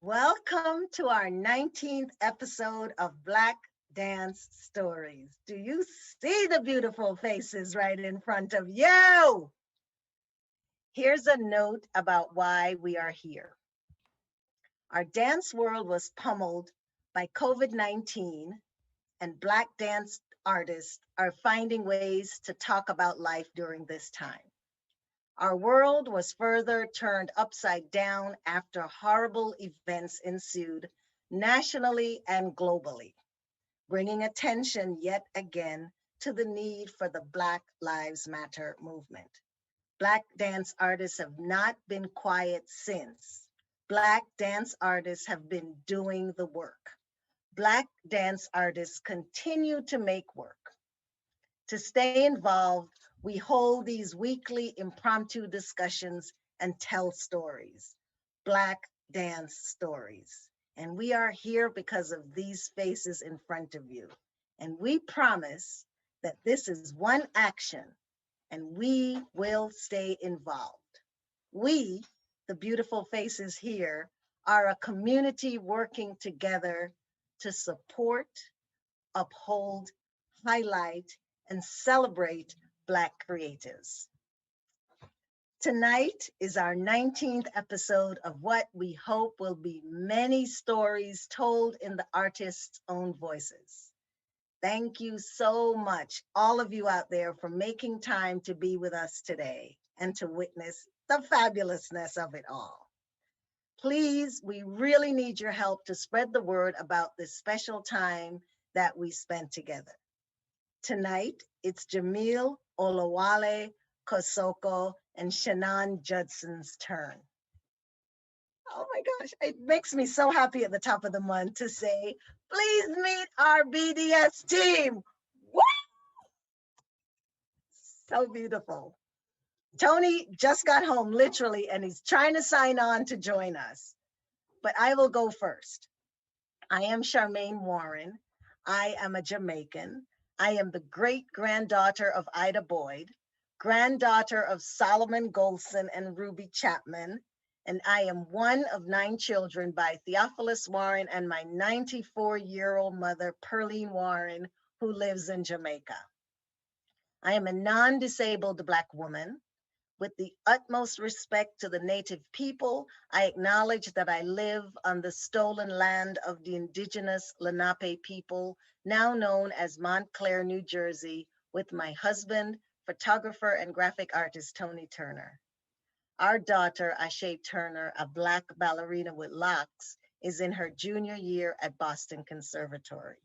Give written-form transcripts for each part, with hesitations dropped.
Welcome to our 19th episode of Black Dance Stories. Do you see the beautiful faces right in front of you? Here's a note about why we are here. Our dance world was pummeled by COVID-19, and Black dance artists are finding ways to talk about life during this time. Our world was further turned upside down after horrible events ensued nationally and globally, bringing attention yet again to the need for the Black Lives Matter movement. Black dance artists have not been quiet since. Black dance artists have been doing the work. Black dance artists continue to make work. To stay involved, we hold these weekly impromptu discussions and tell stories, Black dance stories. And we are here because of these faces in front of you. And we promise that this is one action and we will stay involved. We, the beautiful faces here, are a community working together to support, uphold, highlight, and celebrate Black creatives. Tonight is our 19th episode of what we hope will be many stories told in the artist's own voices. Thank you so much, all of you out there, for making time to be with us today and to witness the fabulousness of it all. Please, we really need your help to spread the word about this special time that we spent together. Tonight, it's Jaamil Olawale Kosoko and Chanon Judson's turn. Oh my gosh, it makes me so happy at the top of the month to say, please meet our BDS team. Woo! So beautiful. Tony just got home, literally, and he's trying to sign on to join us. But I will go first. I am Charmaine Warren. I am a Jamaican. I am the great granddaughter of Ida Boyd, granddaughter of Solomon Golson and Ruby Chapman, and I am one of 9 children by Theophilus Warren and my 94-year-old mother, Pearline Warren, who lives in Jamaica. I am a non-disabled Black woman. With the utmost respect to the Native people, I acknowledge that I live on the stolen land of the indigenous Lenape people, now known as Montclair, New Jersey, with my husband, photographer and graphic artist Tony Turner. Our daughter, Ashe Turner, a Black ballerina with locks, is in her junior year at Boston Conservatory.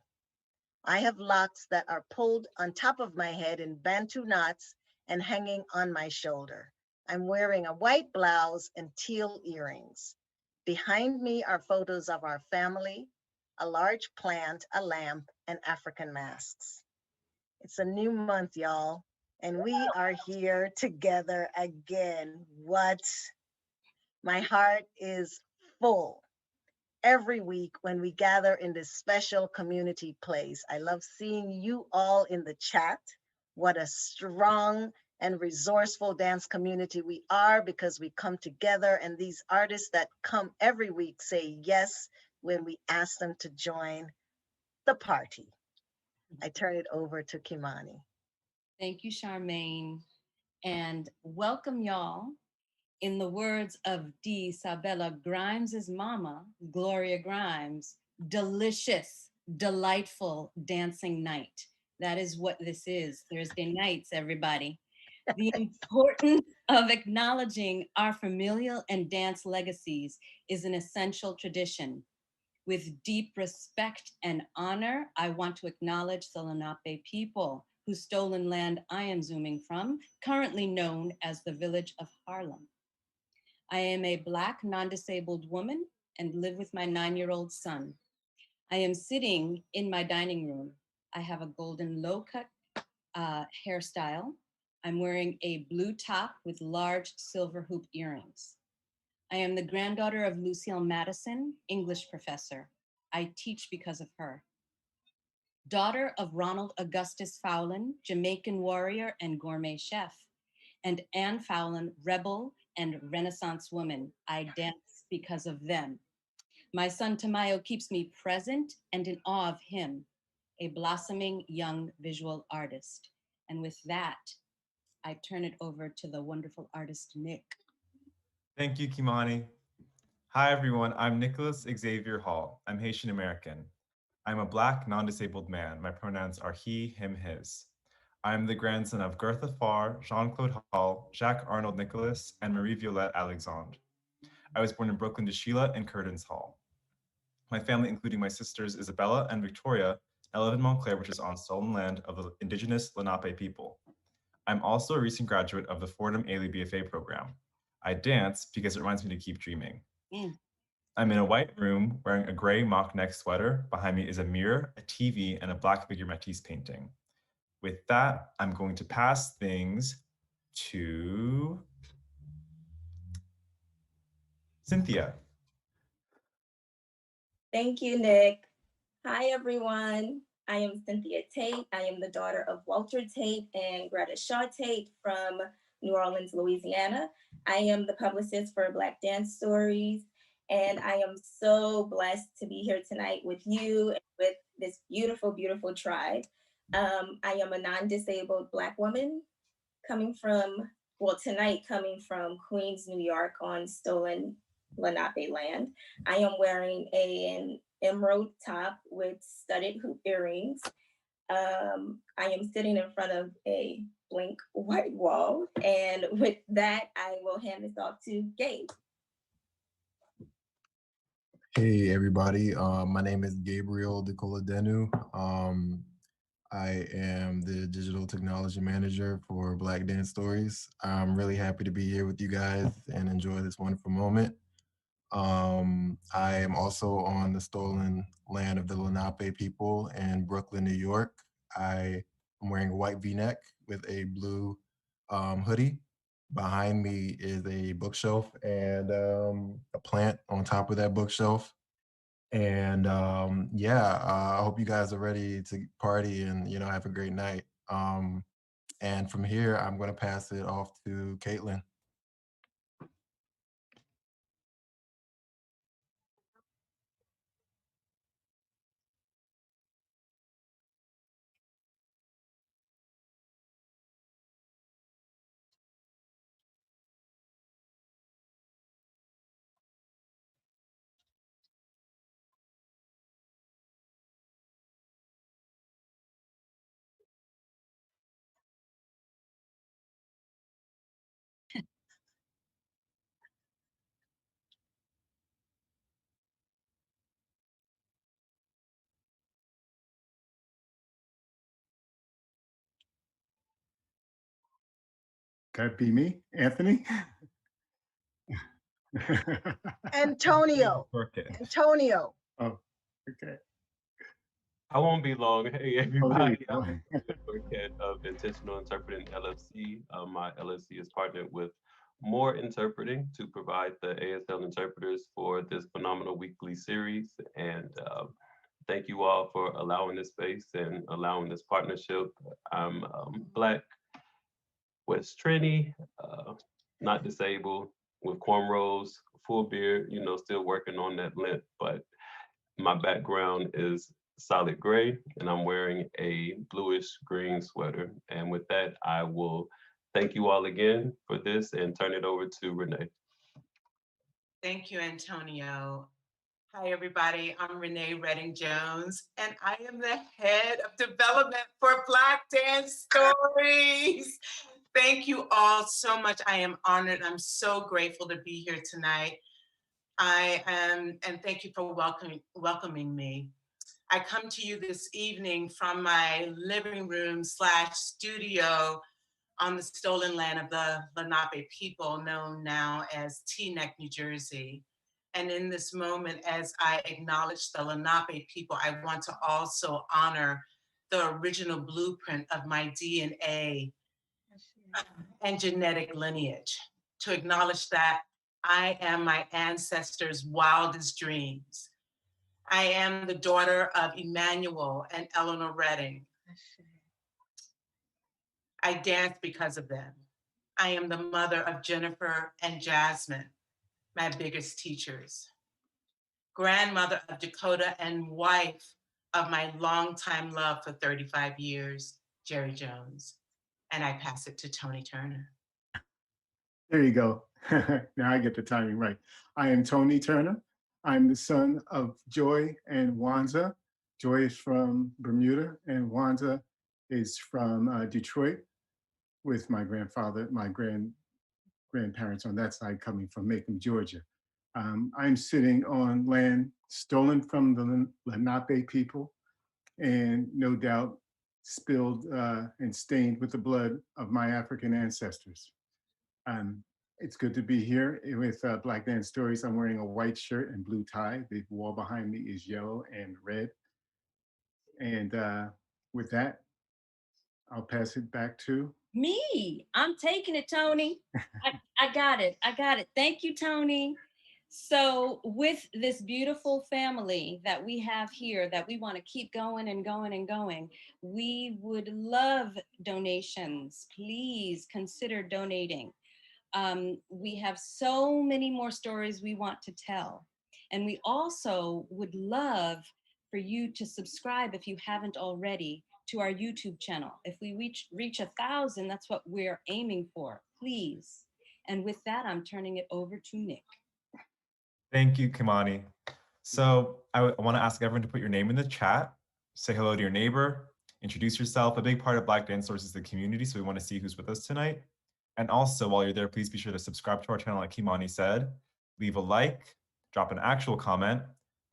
I have locks that are pulled on top of my head in Bantu knots and hanging on my shoulder. I'm wearing a white blouse and teal earrings. Behind me are photos of our family, a large plant, a lamp, and African masks. It's a new month, y'all, and we are here together again. What? My heart is full every week when we gather in this special community place. I love seeing you all in the chat. What a strong and resourceful dance community we are because we come together, and these artists that come every week say yes when we ask them to join the party. I turn it over to Kimani. Thank you, Charmaine, and welcome y'all. In the words of D. Sabella Grimes' mama, Gloria Grimes, delicious, delightful dancing night. That is what this is. Thursday nights, everybody. The importance of acknowledging our familial and dance legacies is an essential tradition. With deep respect and honor, I want to acknowledge the Lenape people whose stolen land I am zooming from, currently known as the village of Harlem. I am a Black non-disabled woman and live with my 9-year-old son. I am sitting in my dining room. I have a golden low-cut hairstyle. I'm wearing a blue top with large silver hoop earrings. I am the granddaughter of Lucille Madison, English professor. I teach because of her. Daughter of Ronald Augustus Fowlin, Jamaican warrior and gourmet chef, and Anne Fowlin, rebel and Renaissance woman. I dance because of them. My son Tamayo keeps me present and in awe of him, a blossoming young visual artist. And with that, I turn it over to the wonderful artist, Nick. Thank you, Kimani. Hi, everyone. I'm Nicholas Xavier Hall. I'm Haitian American. I'm a Black, non-disabled man. My pronouns are he, him, his. I'm the grandson of Gertha Farr, Jean-Claude Hall, Jacques Arnold Nicholas, and Marie Violette Alexandre. I was born in Brooklyn to Sheila and Curtins Hall. My family, including my sisters Isabella and Victoria, now live in Montclair, which is on stolen land of the indigenous Lenape people. I'm also a recent graduate of the Fordham Ailey BFA program. I dance because it reminds me to keep dreaming. I'm in a white room wearing a gray mock neck sweater. Behind me is a mirror, a TV, and a black figure Matisse painting. With that, I'm going to pass things to Cynthia. Thank you, Nick. Hi, everyone. I am Cynthia Tate. I am the daughter of Walter Tate and Greta Shaw Tate from New Orleans, Louisiana. I am the publicist for Black Dance Stories, and I am so blessed to be here tonight with you and with this beautiful, beautiful tribe. I am a non-disabled Black woman coming from Queens, New York on stolen Lenape land. I am wearing an emerald top with studded hoop earrings. I am sitting in front of a blank white wall. And with that, I will hand this off to Gabe. Hey everybody, my name is Gabriel De Koladenu. I am the digital technology manager for Black Dance Stories. I'm really happy to be here with you guys and enjoy this wonderful moment. I am also on the stolen land of the Lenape people in Brooklyn, New York. I am wearing a white V-neck with a blue hoodie. Behind me is a bookshelf and a plant on top of that bookshelf. And I hope you guys are ready to party and have a great night. And from here, I'm going to pass it off to Caitlin. Could that be me, Anthony? Antonio. Antonio. Oh, okay. I won't be long. Hey, Oh, everybody. there you I'm go. the advocate of Intentional Interpreting LLC. My LLC is partnered with More Interpreting to provide the ASL interpreters for this phenomenal weekly series. And thank you all for allowing this space and allowing this partnership. I'm Black, West Trini, not disabled, with cornrows, full beard, still working on that length, but my background is solid gray and I'm wearing a bluish green sweater. And with that, I will thank you all again for this and turn it over to Renee. Thank you, Antonio. Hi, everybody. I'm Renee Redding Jones, and I am the head of development for Black Dance Stories. Thank you all so much. I am honored. I'm so grateful to be here tonight. And thank you for welcoming me. I come to you this evening from my living room / studio on the stolen land of the Lenape people, known now as Teaneck, New Jersey. And in this moment, as I acknowledge the Lenape people, I want to also honor the original blueprint of my DNA and genetic lineage, to acknowledge that I am my ancestors' wildest dreams. I am the daughter of Emmanuel and Eleanor Redding. I dance because of them. I am the mother of Jennifer and Jasmine, my biggest teachers. grandmother of Dakota, and wife of my longtime love for 35 years, Jerry Jones. And I pass it to Tony Turner. There you go. Now I get the timing right. I am Tony Turner. I'm the son of Joy and Wanza. Joy is from Bermuda and Wanza is from Detroit, with my grandfather, my grandparents on that side coming from Macon, Georgia. I'm sitting on land stolen from the Lenape people and no doubt spilled and stained with the blood of my African ancestors. It's good to be here with Black Dance Stories. I'm wearing a white shirt and blue tie. The wall behind me is yellow and red. And with that, I'll pass it back to Me. I'm taking it, Tony. I got it. Thank you, Tony. So with this beautiful family that we have here that we want to keep going and going and going, we would love donations. Please consider donating. We have so many more stories we want to tell. And we also would love for you to subscribe, if you haven't already, to our YouTube channel. If we reach 1,000, that's what we're aiming for, please. And with that, I'm turning it over to Nick. Thank you, Kimani. So I want to ask everyone to put your name in the chat, say hello to your neighbor, introduce yourself. A big part of Black Dance Stories is the community, so we want to see who's with us tonight. And also, while you're there, please be sure to subscribe to our channel, like Kimani said, leave a like, drop an actual comment,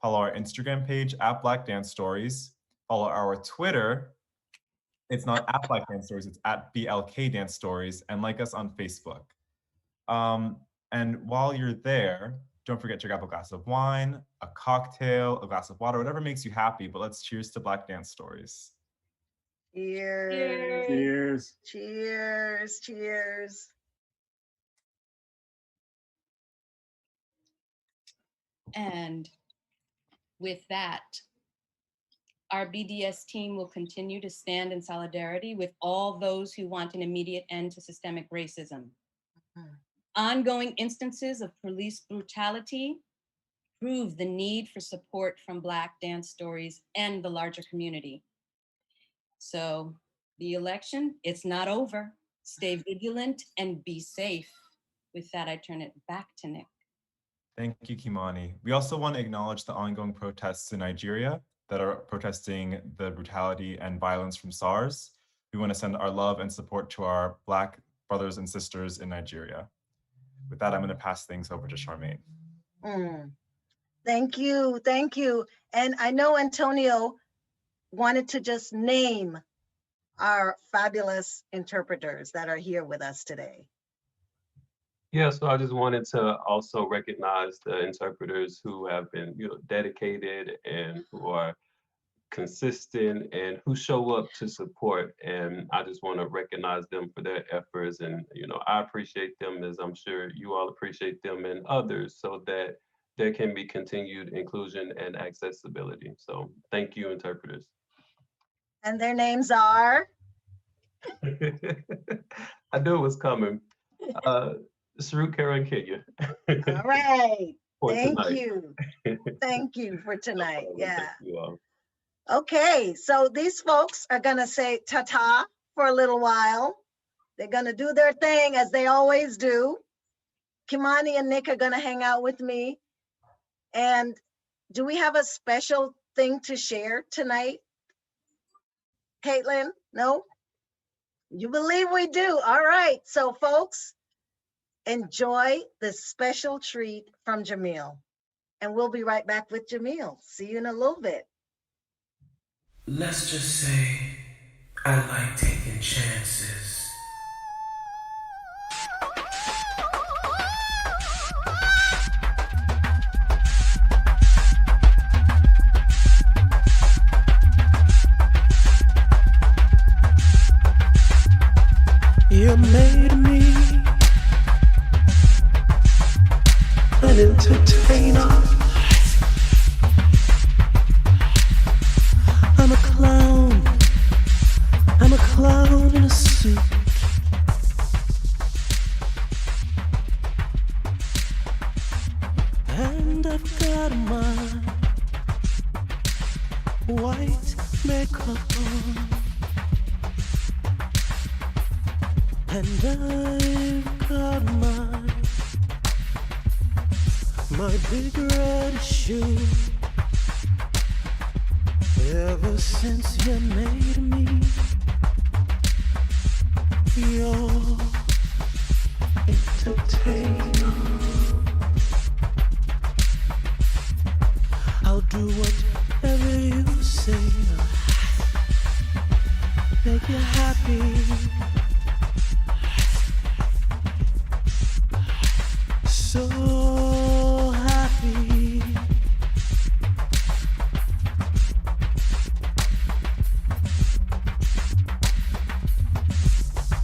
follow our Instagram page at Black Dance Stories, follow our Twitter. It's not at Black Dance Stories, it's at BLK Dance Stories, and like us on Facebook. And while you're there, don't forget to grab a glass of wine, a cocktail, a glass of water, whatever makes you happy, but let's cheers to Black Dance Stories. Cheers. Cheers. Cheers. Cheers. And with that, our BDS team will continue to stand in solidarity with all those who want an immediate end to systemic racism. Ongoing instances of police brutality prove the need for support from Black Dance Stories and the larger community. So the election, it's not over. Stay vigilant and be safe. With that, I turn it back to Nick. Thank you, Kimani. We also want to acknowledge the ongoing protests in Nigeria that are protesting the brutality and violence from SARS. We want to send our love and support to our Black brothers and sisters in Nigeria. With that, I'm going to pass things over to Charmaine. Thank you. Thank you. And I know Antonio wanted to just name our fabulous interpreters that are here with us today. Yeah, so I just wanted to also recognize the interpreters who have been, dedicated and who are consistent and who show up to support. And I just want to recognize them for their efforts. And, I appreciate them as I'm sure you all appreciate them and others, so that there can be continued inclusion and accessibility. So thank you, interpreters. And their names are? I knew it was coming. Saru, Kara, and Kenya. All right. Thank tonight. you. Thank you for tonight. Yeah. Thank you all. Okay, so these folks are gonna say ta-ta for a little while. They're gonna do their thing as they always do. Kimani and Nick are gonna hang out with me. And do we have a special thing to share tonight? Caitlin, no? You believe we do. All right, so folks, enjoy this special treat from Jaamil. And we'll be right back with Jaamil. See you in a little bit. Let's just say I like taking chances. You made me an entertainer. I'm a clown in a suit. And And I've got my white makeup on, and I've got my big red shoe. Ever since you made me your entertainer, I'll do whatever you say, make you happy, so happy.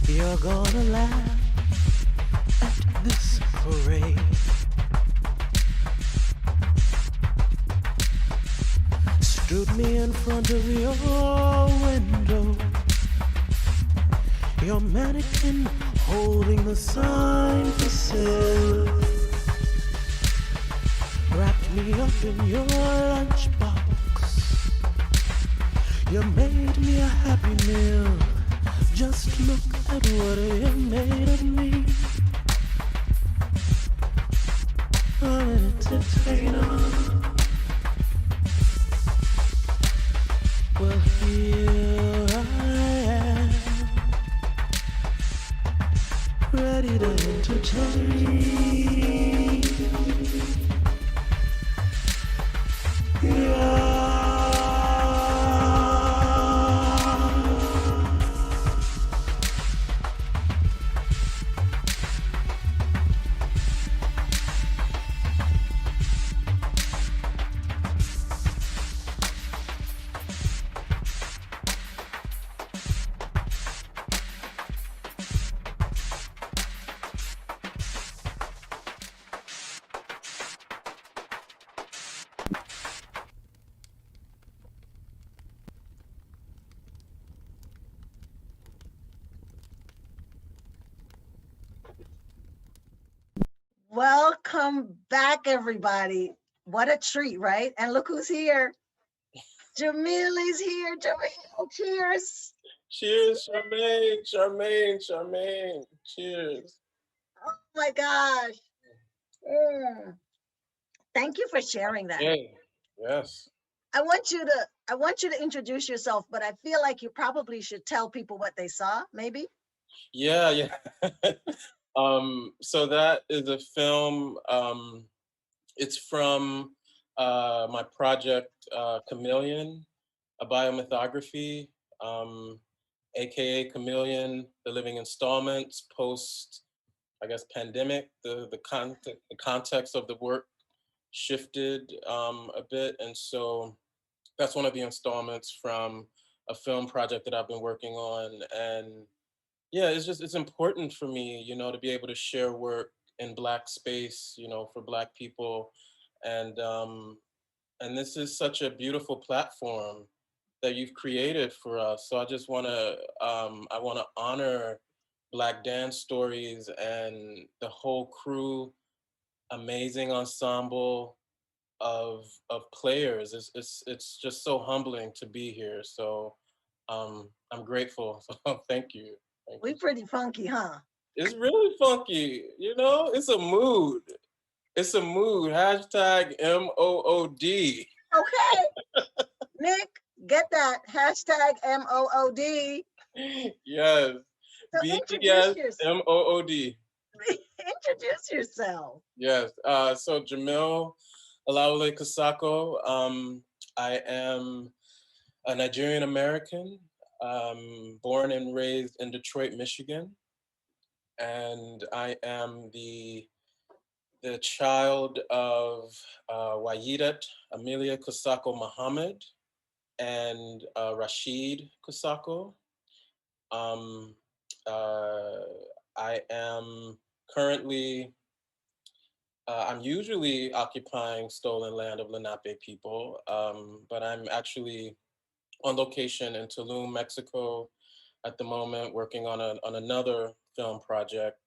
You're gonna laugh at this parade. Stood me in front of your window, your mannequin holding the sign for sale, wrapped me up in your lunchbox. You made me a happy meal. Just look at what you made of me. I'm an entertainer. Well, here I am, ready to entertain. Yeah. Welcome back, everybody. What a treat, right? And look who's here. Jaamil is here. Jaamil, cheers. Cheers, Charmaine, Charmaine, Charmaine. Cheers. Oh my gosh. Mm. Thank you for sharing that. Hey, yes. I want you to introduce yourself, but I feel like you probably should tell people what they saw, maybe. Yeah. So that is a film. It's from my project Chameleon, a biomythography, aka Chameleon, the living installments post, I guess, pandemic. The context of the work shifted a bit, and so that's one of the installments from a film project that I've been working on. And yeah, it's important for me, to be able to share work in Black space, for Black people. And this is such a beautiful platform that you've created for us. So I just I want to honor Black dance stories and the whole crew, amazing ensemble of players. It's just so humbling to be here. So I'm grateful. So thank you. We pretty funky, huh? It's really funky. It's a mood. It's a mood. Hashtag MOOD. Okay. Nick, get that. Hashtag MOOD. Yes. So BTS MOOD. Introduce yourself. Yes. So Jaamil Olawale Kosoko. I am a Nigerian American, born and raised in Detroit, Michigan, and I am the child of Wayidat Amelia Kosoko Muhammad and Rashid Kosoko. I am currently, I'm usually occupying stolen land of Lenape people, but I'm actually on location in Tulum, Mexico at the moment, working on another film project.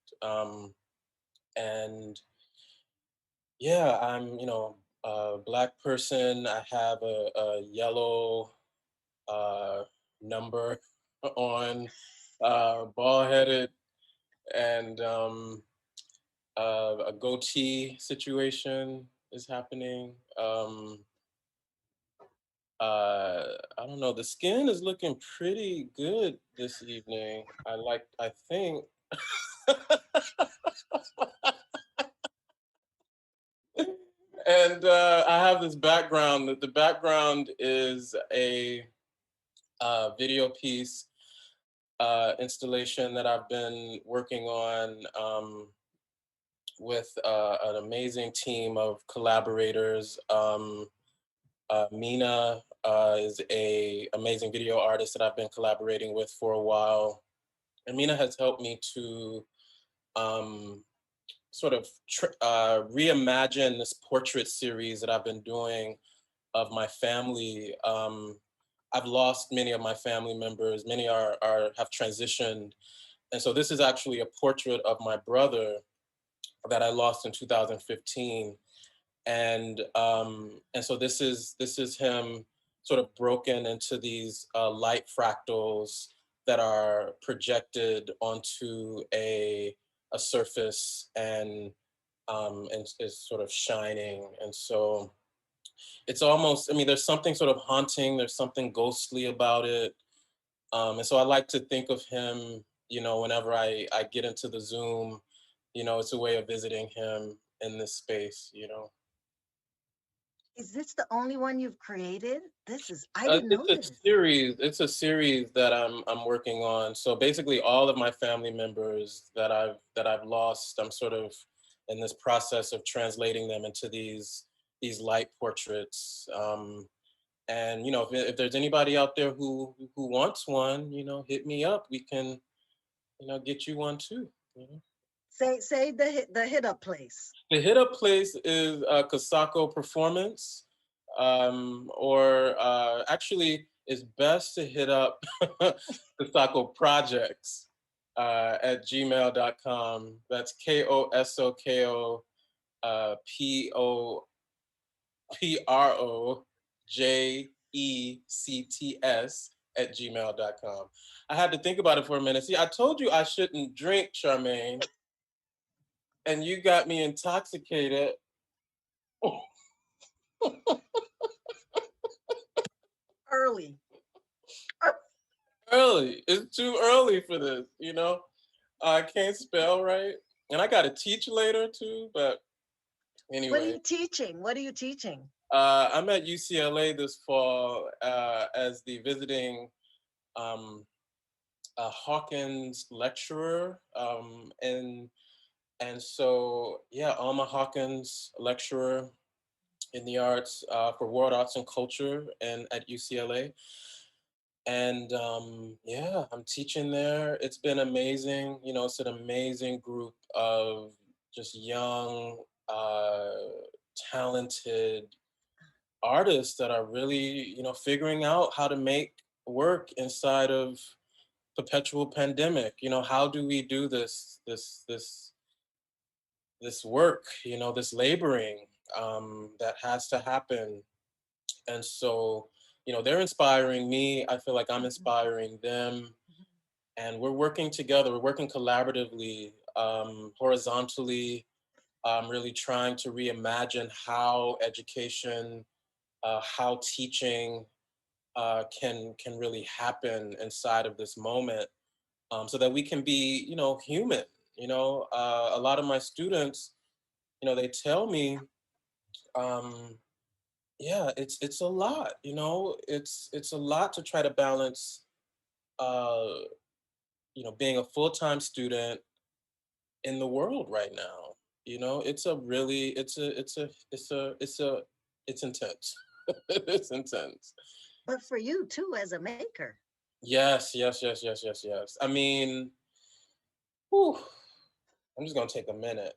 And yeah, I'm, Black person. I have a yellow number on, bald-headed, and a goatee situation is happening. I don't know. The skin is looking pretty good this evening. I think. And I have this background. The background is a video piece installation that I've been working on with an amazing team of collaborators. Mina is a amazing video artist that I've been collaborating with for a while. And Mina has helped me to sort of reimagine this portrait series that I've been doing of my family. I've lost many of my family members. Many have transitioned. And so this is actually a portrait of my brother that I lost in 2015. And so this is him sort of broken into these light fractals that are projected onto a surface and is sort of shining. And so it's almost, I mean, there's something sort of haunting, there's something ghostly about it. And so I like to think of him, you know, whenever I get into the Zoom, you know, it's a way of visiting him in this space, you know. Is this the only one you've created? I didn't know It's this. a series. It's a series that I'm working on. So basically, all of my family members that I've lost, I'm sort of in this process of translating them into these light portraits. And you know, if there's anybody out there who wants one, you know, hit me up. We can, you know, get you one too. You know? Say the hit up place. The hit up place is Kosoko Performance, or actually, it's best to hit up Kosoko Projects at gmail.com. That's KOSOKO POPROJECTS at gmail.com. I had to think about it for a minute. See, I told you I shouldn't drink, Charmaine, and you got me intoxicated. Early. Early. It's too early for this, you know? I can't spell right. And I got to teach later too, but anyway. What are you teaching? What are you teaching? I'm at UCLA this fall as the visiting Hawkins lecturer. And so, yeah, Alma Hawkins lecturer in the arts for world arts and culture and at UCLA. And yeah, I'm teaching there. It's been amazing. You know, it's an amazing group of just young, talented artists that are really, you know, figuring out how to make work inside of perpetual pandemic. You know, how do we do this work, you know, this laboring that has to happen. And so, you know, they're inspiring me. I feel like I'm inspiring them. And we're working together, we're working collaboratively, horizontally, really trying to reimagine how education, how teaching can really happen inside of this moment, so that we can be, you know, human. You know, a lot of my students, you know, they tell me, yeah, it's a lot. You know, it's a lot to try to balance, you know, being a full-time student in the world right now. You know, it's a really, it's intense. It's intense. But for you too, as a maker. Yes. I mean, whew, I'm just gonna take a minute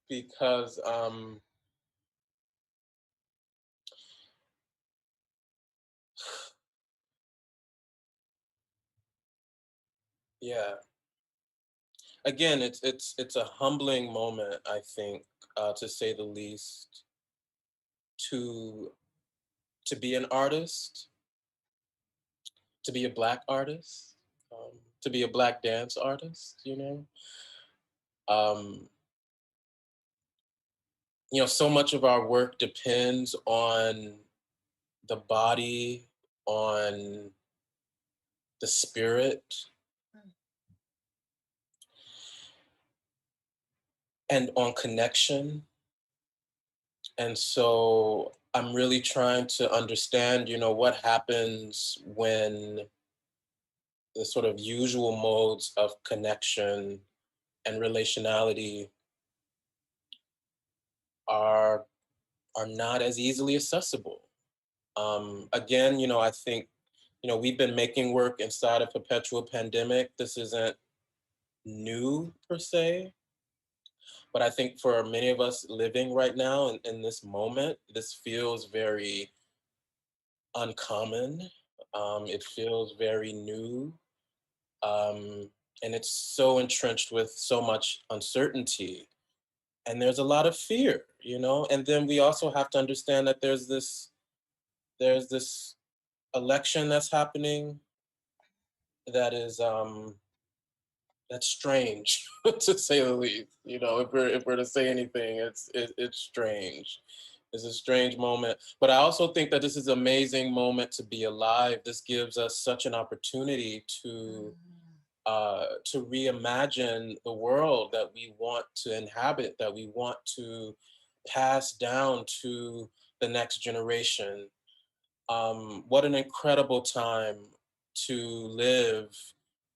because yeah. Again, it's a humbling moment, I think, to say the least, to be an artist, to be a Black artist, to be a Black dance artist, Um, so much of our work depends on the body, on the spirit, and on connection. And so I'm really trying to understand, what happens when the sort of usual modes of connection and relationality are not as easily accessible. Again, I think, we've been making work inside a perpetual pandemic. This isn't new per se, but I think for many of us living right now in this moment, this feels very uncommon. It feels very new. And it's so entrenched with so much uncertainty. And there's a lot of fear, and then we also have to understand that there's this election that's happening that is that's strange to say the least. If we're to say anything, it's strange. It's a strange moment, but I also think that this is an amazing moment to be alive. This gives us such an opportunity to reimagine the world that we want to inhabit, that we want to pass down to the next generation. What an incredible time to live,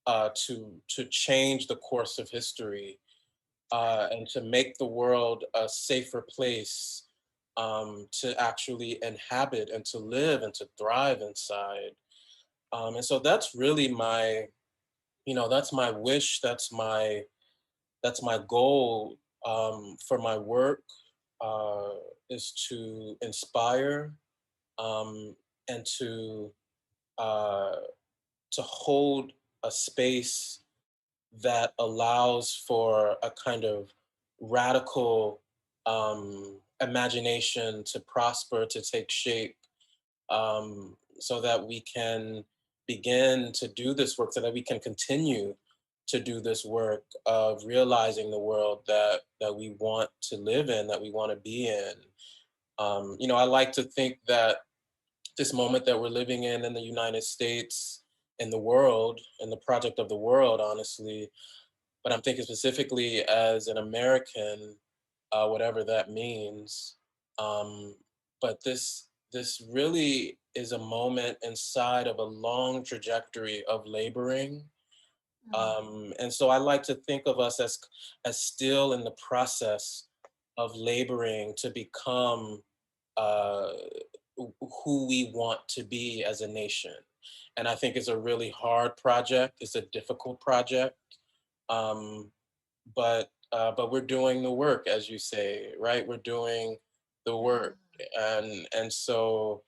to change the course of history, and to make the world a safer place to actually inhabit and to live and to thrive inside. And so that's really that's my wish, that's my goal for my work, is to inspire, and uh, to hold a space that allows for a kind of radical imagination to prosper, to take shape, so that we can begin to do this work, so that we can continue to do this work of realizing the world that we want to live in, that we want to be in. I like to think that this moment that we're living in the United States, in the world, in the project of the world, honestly, but I'm thinking specifically as an American, whatever that means. But this really is a moment inside of a long trajectory of laboring. And so I like to think of us as still in the process of laboring to become uh, who we want to be as a nation. And I think it's a really hard project. It's a difficult project, but we're doing the work, as you say, right? We're doing the work, and so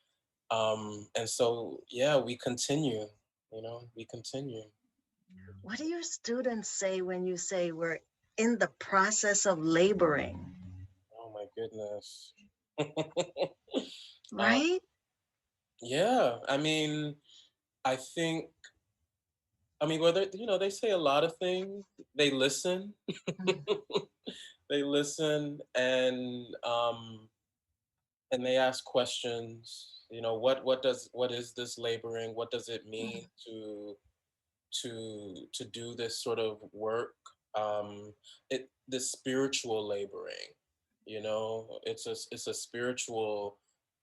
yeah, we continue. We continue. What do your students say when you say we're in the process of laboring? Oh my goodness. Right? Yeah, I think, well, they say a lot of things. They listen. They listen, and they ask questions. What is this laboring? What does it mean to do this sort of work? This spiritual laboring. It's a spiritual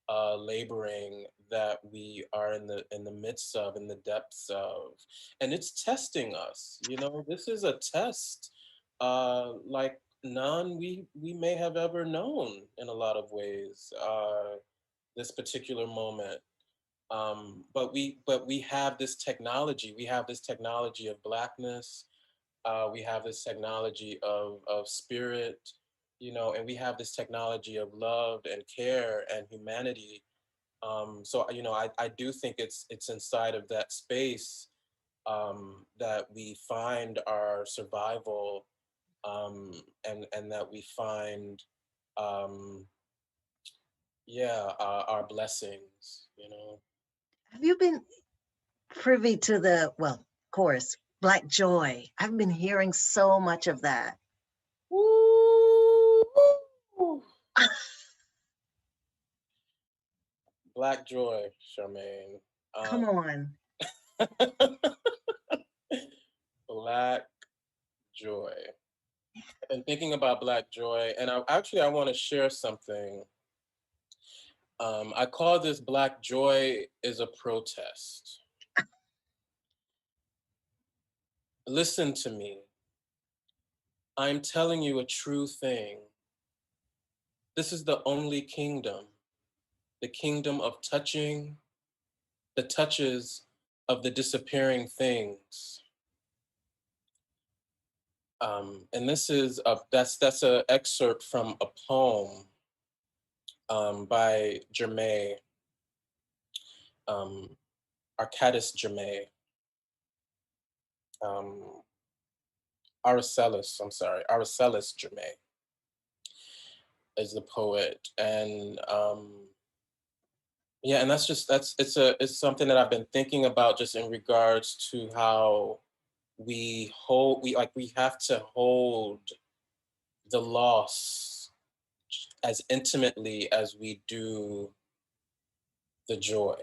laboring that we are in the midst of, in the depths of, and it's testing us. This is a test like none we may have ever known in a lot of ways. This particular moment, but we have this technology. We have this technology of Blackness. We have this technology of spirit, and we have this technology of love and care and humanity. So I do think it's inside of that space that we find our survival, and that we find yeah, our blessings, you know. Have you been privy to the, well, of course, Black Joy? I've been hearing so much of that. Woo! Black Joy, Charmaine. Come on. Black Joy. I've been thinking about Black Joy, and I want to share something. I call this Black Joy is a protest. Listen to me. I'm telling you a true thing. This is the only kingdom, the kingdom of touching, the touches of the disappearing things. And this is that's an excerpt from a poem by Germain, Arcadis Germain, Araceli Germain is the poet, and yeah, and it's something that I've been thinking about just in regards to how we have to hold the loss as intimately as we do the joy.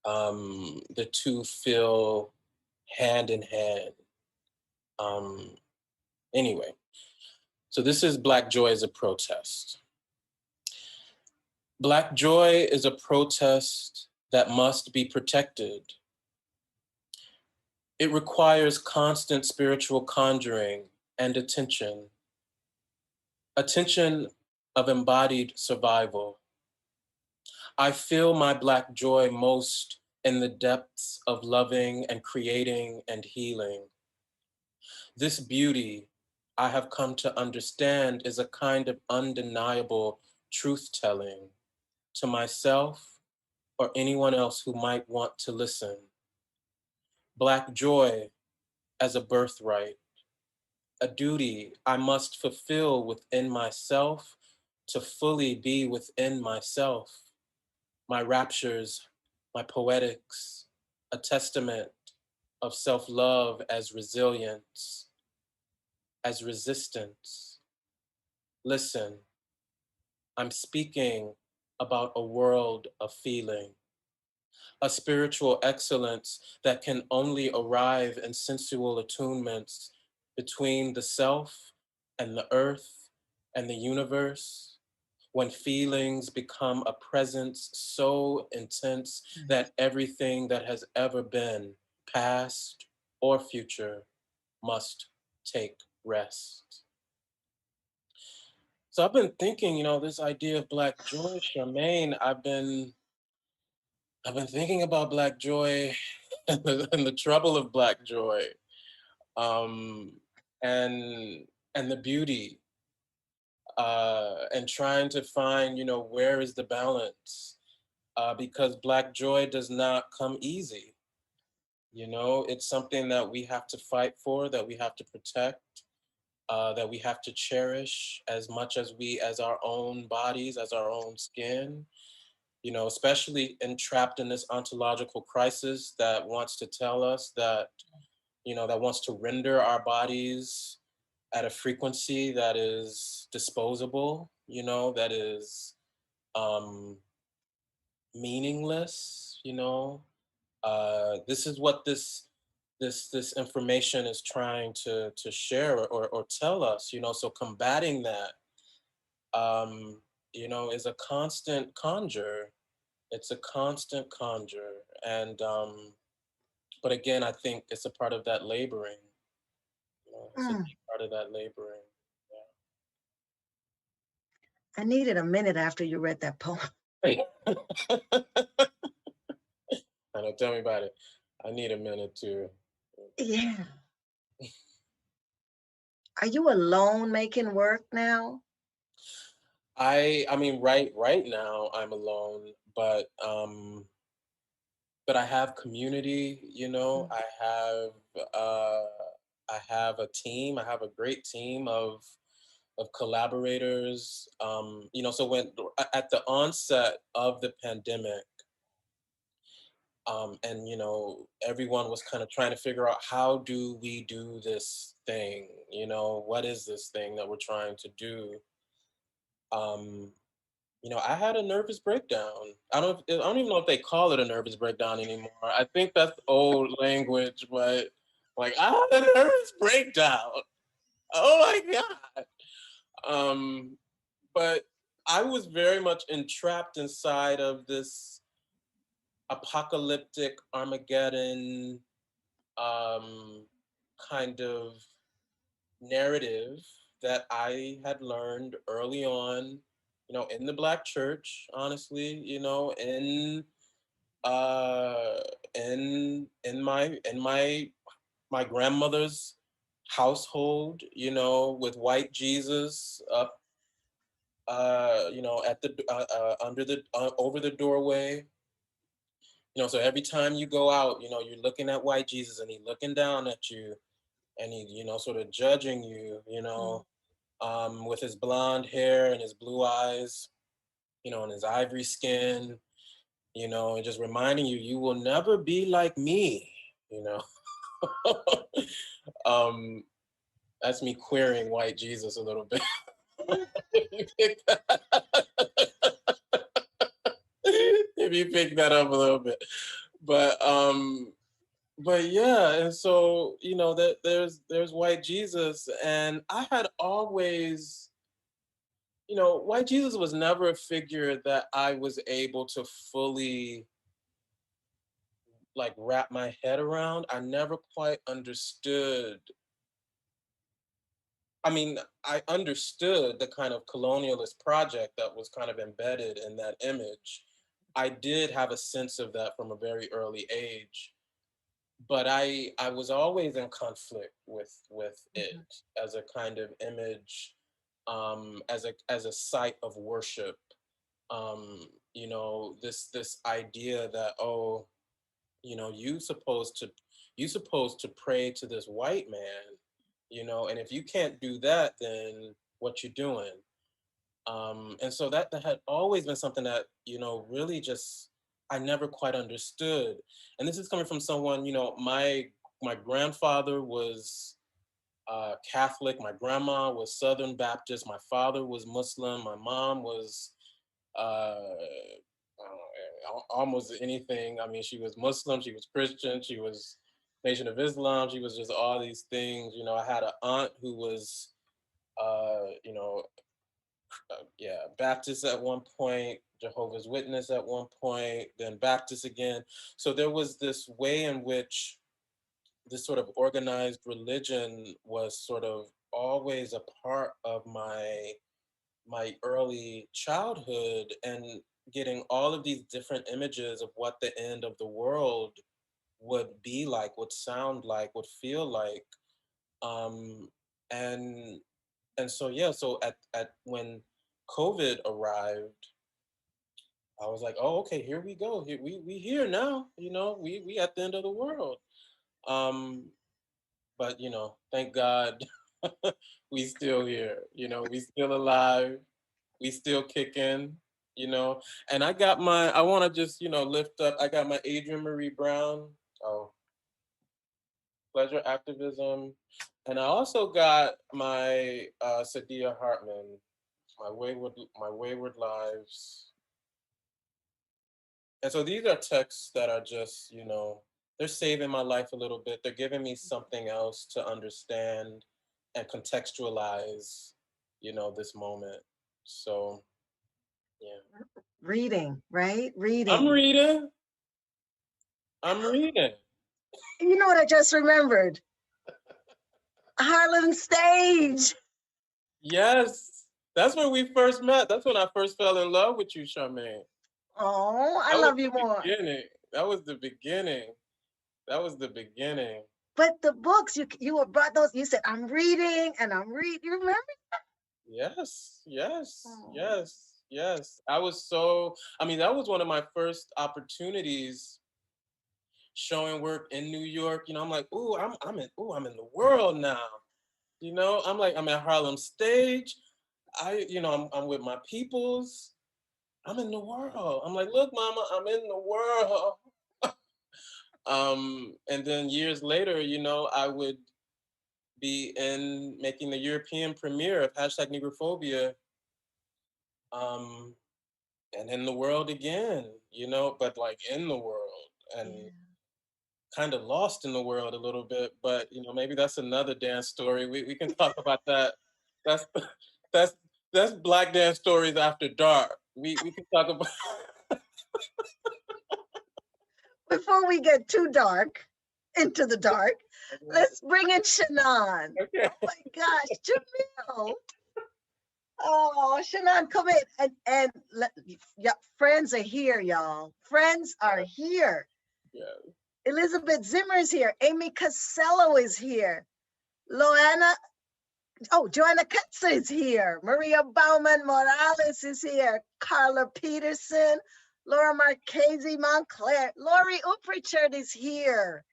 The two feel hand in hand. Anyway, so this is Black Joy as a protest. Black joy is a protest that must be protected. It requires constant spiritual conjuring and attention of embodied survival. I feel my Black joy most in the depths of loving and creating and healing. This beauty, I have come to understand, is a kind of undeniable truth-telling to myself or anyone else who might want to listen. Black joy as a birthright, a duty I must fulfill within myself to fully be within myself. My raptures, my poetics, a testament of self-love as resilience, as resistance. Listen, I'm speaking about a world of feeling, a spiritual excellence that can only arrive in sensual attunements between the self and the earth and the universe, when feelings become a presence so intense that everything that has ever been, past or future, must take rest. So I've been thinking, this idea of Black joy, Charmaine, I've been thinking about Black joy and the trouble of Black joy, and the beauty, and trying to find, where is the balance? Because Black joy does not come easy. It's something that we have to fight for, that we have to protect, that we have to cherish as much as our own bodies, as our own skin. Especially entrapped in this ontological crisis that wants to tell us that, that wants to render our bodies at a frequency that is disposable, that is meaningless, this is what this information is trying to share or tell us, so combating that, is a constant conjure. It's a constant conjure. And, but again, I think it's a part of that laboring. It's a big part of that laboring. I needed a minute after you read that poem. I know, tell me about it. I need a minute too. Yeah. Are you alone making work now? I mean, right now I'm alone, but I have community, I have a team. I have a great team of collaborators. You know, so when at the onset of the pandemic, and you know, everyone was kind of trying to figure out, how do we do this thing? You know, what is this thing that we're trying to do? You know, I had a nervous breakdown. I don't even know if they call it a nervous breakdown anymore. I think that's old language, but like, I had a nervous breakdown. Oh my God. But I was very much entrapped inside of this apocalyptic Armageddon kind of narrative that I had learned early on, you know, in the Black church, honestly, you know, uh in my grandmother's household, you know, with white Jesus up, you know, at the under the over the doorway. You know, so every time you go out, you know, you're looking at white Jesus, and he's looking down at you, and he, you know, sort of judging you, you know, with his blonde hair and his blue eyes, you know, and his ivory skin, you know, and just reminding you, you will never be like me, you know. That's me queering white Jesus a little bit. If you pick that up a little bit. But yeah, and so, you know, that there's white Jesus, and I had always, you know, white Jesus was never a figure that I was able to fully like wrap my head around. I never quite understood. I mean, I understood the kind of colonialist project that was kind of embedded in that image. I did have a sense of that from a very early age, but I was always in conflict with it as a kind of image, as a site of worship. You know, this idea that, oh, you know, you supposed to pray to this white man, you know, and if you can't do that, then what you doing? And so that had always been something that, you know, really just, I never quite understood. And this is coming from someone, you know, my grandfather was Catholic, my grandma was Southern Baptist, my father was Muslim, my mom was almost anything. I mean, she was Muslim, she was Christian, she was Nation of Islam, she was just all these things. You know, I had an aunt who was, you know, yeah, Baptist at one point, Jehovah's Witness at one point, then Baptist again. So there was this way in which this sort of organized religion was sort of always a part of my early childhood, and getting all of these different images of what the end of the world would be like, would sound like, would feel like. Um, and so yeah, so at when COVID arrived, I was like, oh, okay, here we go. Here we here now, you know, we at the end of the world. Um, but you know, thank God we still here, you know, we still alive, we still kicking, you know. And I want to just, you know, lift up, I got my Adrienne Maree Brown, oh, pleasure activism. And I also got my Sadia Hartman, my wayward lives. And so these are texts that are just, you know, they're saving my life a little bit. They're giving me something else to understand and contextualize, you know, this moment. So, yeah. Reading, right? Reading. I'm reading. You know what I just remembered? Harlem Stage. Yes. That's when we first met. That's when I first fell in love with you, Charmaine. Oh, I love you more. That was the beginning. That was the beginning. But the books, you brought those, you said, I'm reading and I'm reading. You remember that? Yes. I mean, that was one of my first opportunities showing work in New York. You know, I'm like, I'm in the world now. You know, I'm at Harlem Stage. I'm with my peoples. I'm in the world. I'm like, look, mama, I'm in the world. And then years later, I would be making the European premiere of #Negrophobia, and in the world again, but like in the world and kind of lost in the world a little bit. But maybe that's another dance story. We can talk about that. That's that's Black dance stories after dark. We can talk about. Before we get too dark, into the dark, let's bring in Chanon. Okay. Oh my gosh, Jaamil. Oh, Chanon, come in. And yeah, friends are here, y'all. Friends are here. Yeah. Elizabeth Zimmer is here. Amy Costello is here. Joanna Ketzer is here. Maria Bauman Morales is here. Carla Peterson, Laura Marchese Montclair. Lori Uprichard is here.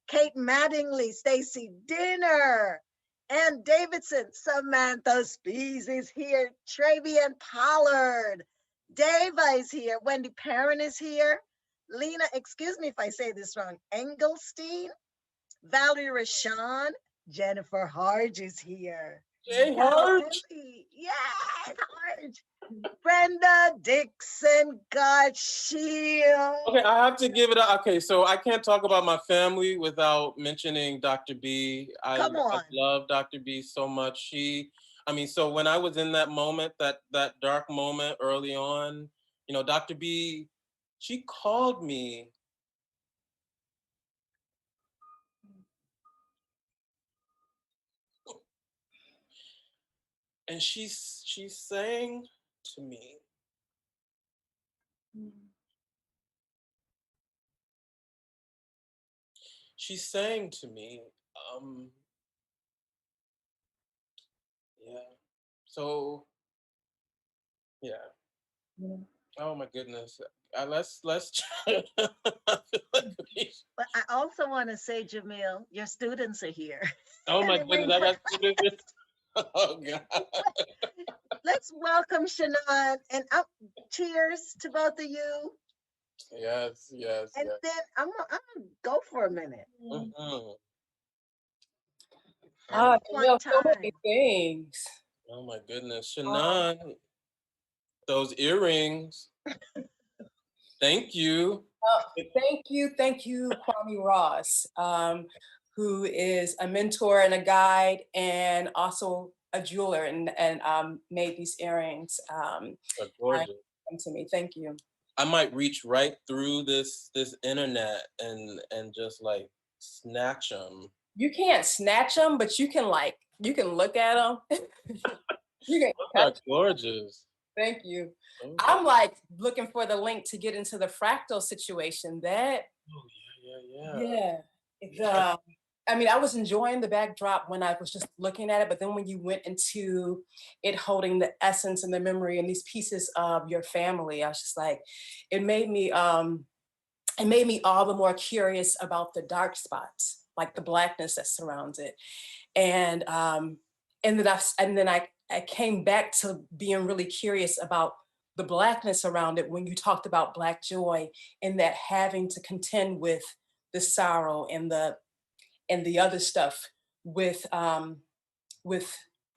Kate Mattingly, Stacy Dinner. Ann Davidson, Samantha Spees is here. Travian Pollard. Deva is here. Wendy Perrin is here. Lena, excuse me if I say this wrong, Engelstein. Valerie Rashawn. Jennifer Harge is here. Jay Harge. Yes, Harge. Brenda Dixon Garcia. Okay, I have to give it up. Okay, so I can't talk about my family without mentioning Dr. B. I love Dr. B so much. So when I was in that moment, that dark moment early on, Dr. B, she called me. And she sang to me. She sang to me. Yeah. So, yeah. Oh my goodness. Let's. But I also want to say, Jaamil, your students are here. Oh my goodness, I got students. Oh God. Let's welcome Chanon and cheers to both of you. Yes. And then I'm gonna go for a minute. Mm-hmm. So many things. Oh my goodness, Chanon, those earrings. Thank you. Thank you, Kwame Ross, who is a mentor and a guide, and also a jeweler, and made these earrings. Gorgeous. To me, thank you. I might reach right through this internet and just like snatch them. You can't snatch them, but you can look at them. You can. Gorgeous. Thank you. Okay. I'm like looking for the link to get into the fractal situation. That. Oh yeah. I was enjoying the backdrop when I was just looking at it, but then when you went into it holding the essence and the memory and these pieces of your family, I was just like, it made me all the more curious about the dark spots, like the Blackness that surrounds it. And then I came back to being really curious about the Blackness around it when you talked about Black joy, and that having to contend with the sorrow and the other stuff with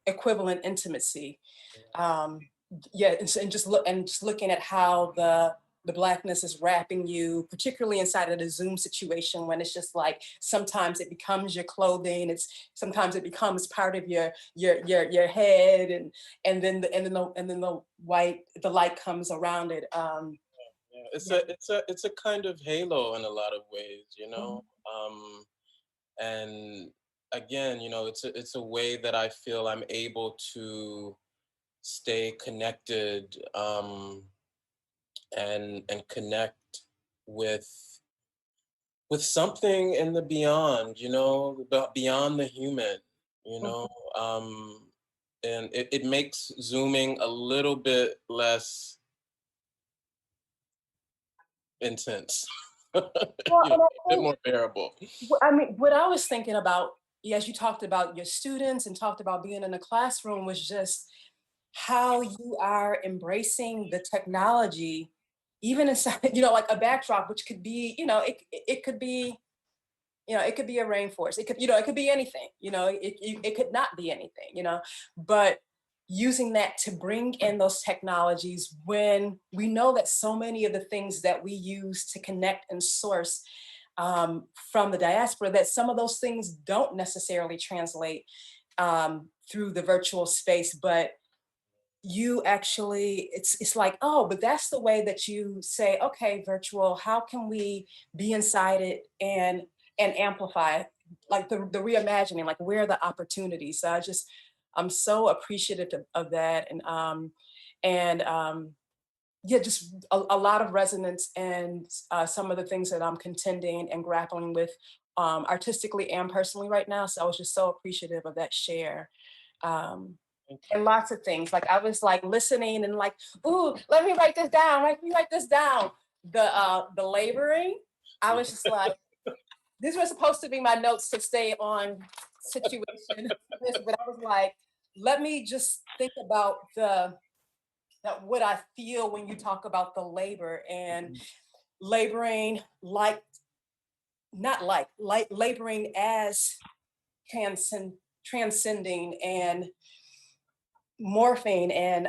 equivalent intimacy. And just looking at how the Blackness is wrapping you, particularly inside of the Zoom situation, when it's just like sometimes it becomes your clothing, sometimes it becomes part of your head, and then the light comes around it. It's a kind of halo in a lot of ways, and again, it's a way that I feel I'm able to stay connected. And connect with something in the beyond, beyond the human, and it makes Zooming a little bit less intense, a bit more bearable. What I was thinking about, as you talked about your students and talked about being in a classroom, was just how you are embracing the technology, even inside, like a backdrop, which could be, it could be, it could be a rainforest. It could, it could be anything, it could not be anything, but using that to bring in those technologies when we know that so many of the things that we use to connect and source from the diaspora, that some of those things don't necessarily translate through the virtual space, but you actually, it's like, oh, but that's the way that you say, okay, virtual, how can we be inside it and amplify, like the reimagining, like where are the opportunities? So I'm so appreciative of that. Yeah, just a lot of resonance and some of the things that I'm contending and grappling with artistically and personally right now. So I was just so appreciative of that share. And lots of things. Like I was like listening and like, ooh, let me write this down. Let me write this down. The laboring, I was just like, these were supposed to be my notes to stay on situation. But I was like, let me just think about what I feel when you talk about the labor and laboring laboring as transcending and morphing and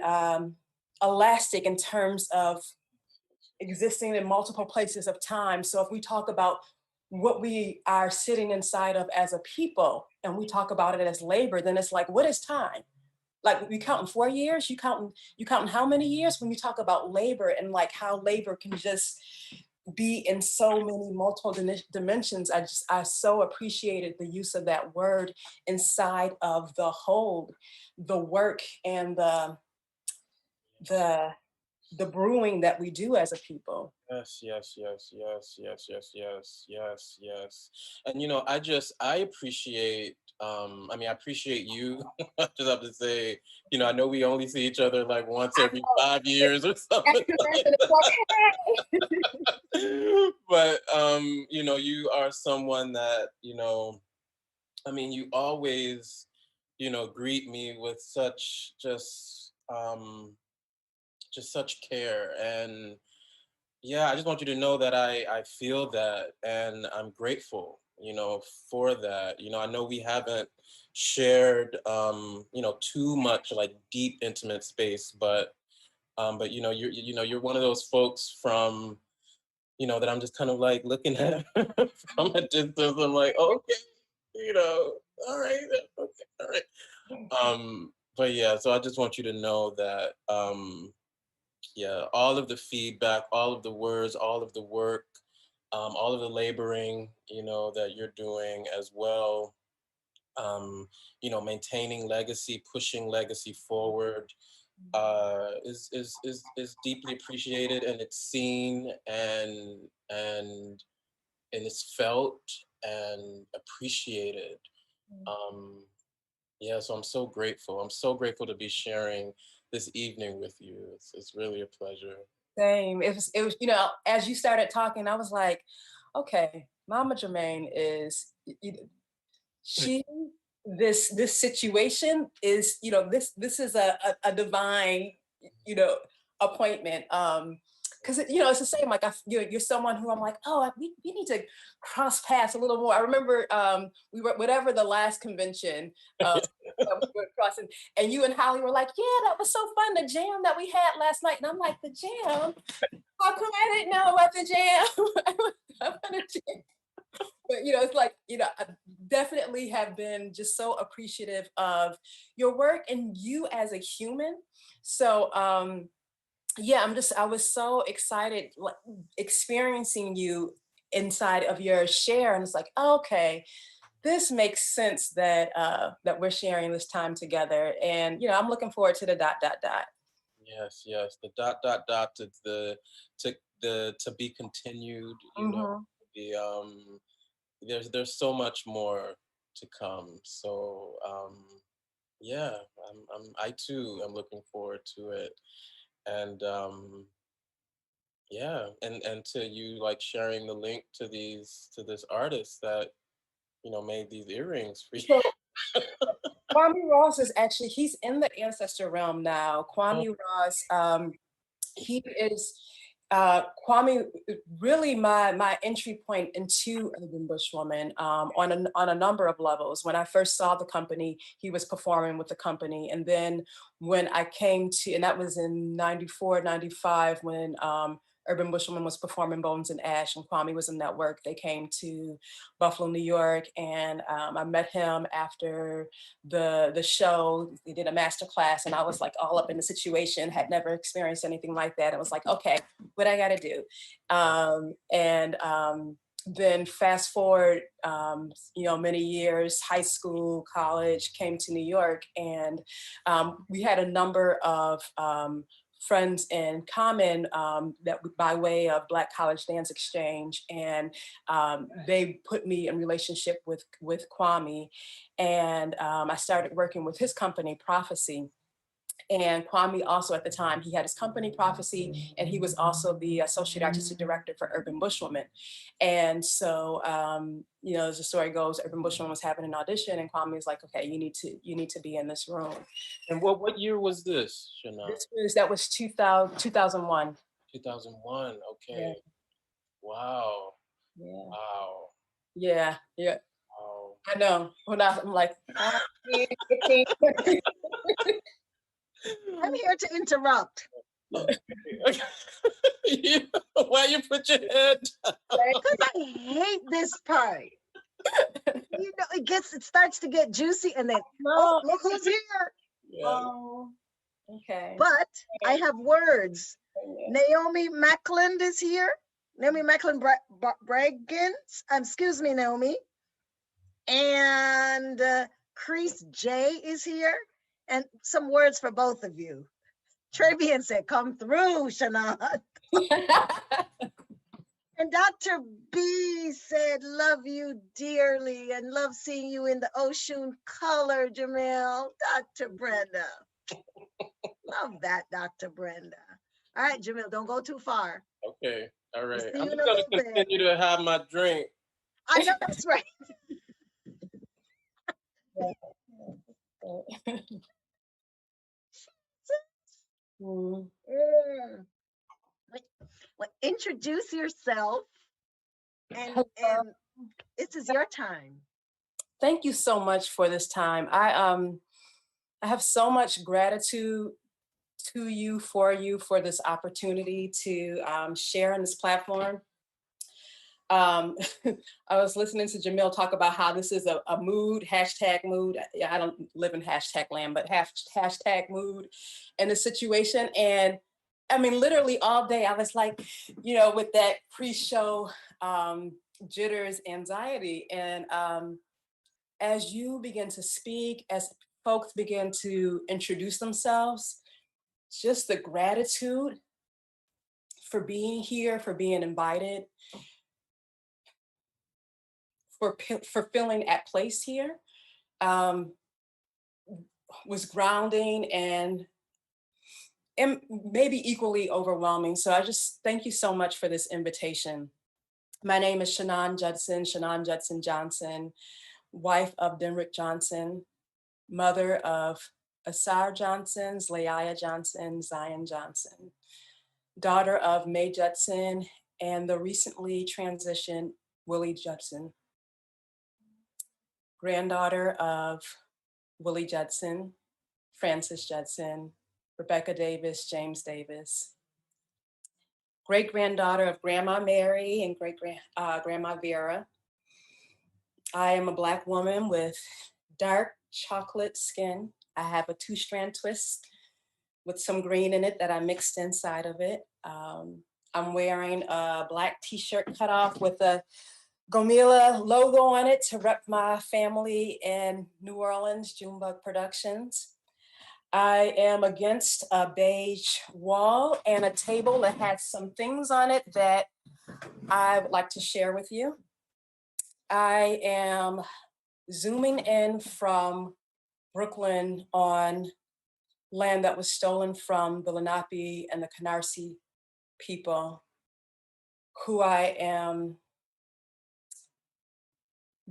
elastic in terms of existing in multiple places of time. So if we talk about what we are sitting inside of as a people and we talk about it as labor, then it's like, what is time? Like you counting 4 years, you counting how many years when you talk about labor and like how labor can just be in so many multiple dimensions. I so appreciated the use of that word inside of the whole, the work and the brewing that we do as a people. Yes, yes, yes, yes, yes, yes, yes, yes, yes. And I appreciate I appreciate you. I just have to say, I know we only see each other like once every 5 years or something. But you are someone that, you always, greet me with such just such care. And yeah, I just want you to know that I feel that and I'm grateful, for that. I know we haven't shared too much like deep intimate space, but you're one of those folks from, that I'm just kind of like looking at from a distance. I'm like, okay, all right, okay, all right. But yeah, so I just want you to know that yeah, all of the feedback, all of the words, all of the work, all of the laboring, that you're doing as well, maintaining legacy, pushing legacy forward, is deeply appreciated, and it's seen and it's felt and appreciated. Yeah, so I'm so grateful. I'm so grateful to be sharing this evening with you. It's really a pleasure. Same. It was, as you started talking, I was like, okay, Mama Jermaine is, she, this situation is, this is a divine, appointment. Because it's the same. Like you're someone who I'm like, oh, we need to cross paths a little more. I remember we were whatever the last convention that we were crossing, and you and Holly were like, yeah, that was so fun, the jam that we had last night. And I'm like, the jam? How come I didn't know about the jam? But it's like, I definitely have been just so appreciative of your work and you as a human. So yeah, I was so excited like, experiencing you inside of your share. And it's like, okay, this makes sense that that we're sharing this time together. And I'm looking forward to the ... Yes, yes. The ... It's to be continued. The there's so much more to come. So yeah, I too am looking forward to it. And yeah, and to you like sharing the link to this artist that made these earrings for you. Kwame Ross is actually, he's in the ancestor realm now. Kwame Ross, he is, Kwame, really my entry point into Urban Bushwoman on a number of levels. When I first saw the company, he was performing with the company. And then when I came to, and that was in 94, 95, when Urban Bushwoman was performing Bones and Ash, and Kwame was in that work. They came to Buffalo, New York, and I met him after the show. They did a master class, and I was like all up in the situation, had never experienced anything like that. I was like, okay, what I gotta do? Then fast forward, many years, high school, college, came to New York, and we had a number of friends in common that by way of Black College Dance Exchange, and they put me in relationship with Kwame, and I started working with his company, Prophecy. And Kwame also at the time, he had his company Prophecy, and he was also the associate artistic director for Urban Bushwoman. And so, as the story goes, Urban Bushwoman was having an audition, and Kwame was like, okay, you need to be in this room. And what year was this, Chanon? That was 2001. 2001, okay. Yeah. Wow. Yeah. Wow. Yeah, yeah. Wow. I know. When I'm like, 15, 20. I'm here to interrupt. Why you put your head down? Because I hate this part. It starts to get juicy, and then oh, look who's here. Yeah. Oh, okay. But I have words. Naomi Mackland is here. Naomi Mackland Braggins. Excuse me, Naomi. And Chris J is here. And some words for both of you. Trevian said, come through, Chanon. And Dr. B said, love you dearly and love seeing you in the ocean color, Jaamil. Dr. Brenda. Love that, Dr. Brenda. All right, Jaamil, don't go too far. Okay, all right. We'll I'm just going to continue to have my drink. I know, that's right. Well, introduce yourself, and this is your time. Thank you so much for this time. I have so much gratitude to you for this opportunity to share on this platform. I was listening to Jaamil talk about how this is a mood, hashtag mood. I don't live in hashtag land, but hashtag mood in the situation. And I mean, literally all day I was like, with that pre-show jitters, anxiety. And as you begin to speak, as folks begin to introduce themselves, just the gratitude for being here, for being invited, for feeling at place here, was grounding and maybe equally overwhelming. So I just thank you so much for this invitation. My name is Chanon Judson Johnson, wife of Denrick Johnson, mother of Asar Johnson, Leia Johnson, Zion Johnson, daughter of May Judson and the recently transitioned Willie Judson, granddaughter of Willie Judson, Francis Judson, Rebecca Davis, James Davis, great-granddaughter of Grandma Mary and Grandma Vera. I am a Black woman with dark chocolate skin. I have a 2-strand twist with some green in it that I mixed inside of it. I'm wearing a Black t-shirt cut off with a Gomila logo on it to rep my family in New Orleans, Junebug Productions. I am against a beige wall and a table that has some things on it that I would like to share with you. I am zooming in from Brooklyn on land that was stolen from the Lenape and the Canarsie people, who I am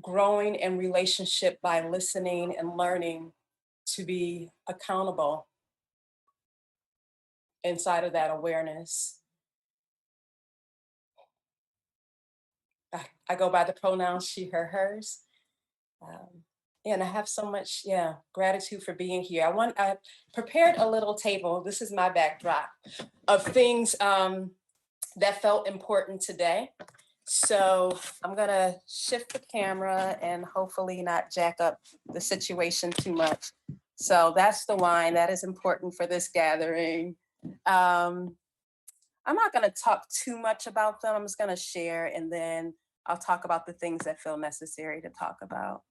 growing in relationship by listening and learning to be accountable inside of that awareness. I go by the pronouns she, her, hers. And I have so much, gratitude for being here. I prepared a little table. This is my backdrop of things that felt important today. So I'm gonna shift the camera and hopefully not jack up the situation too much. So that's the wine that is important for this gathering. I'm not gonna talk too much about them. I'm just gonna share, and then I'll talk about the things that feel necessary to talk about.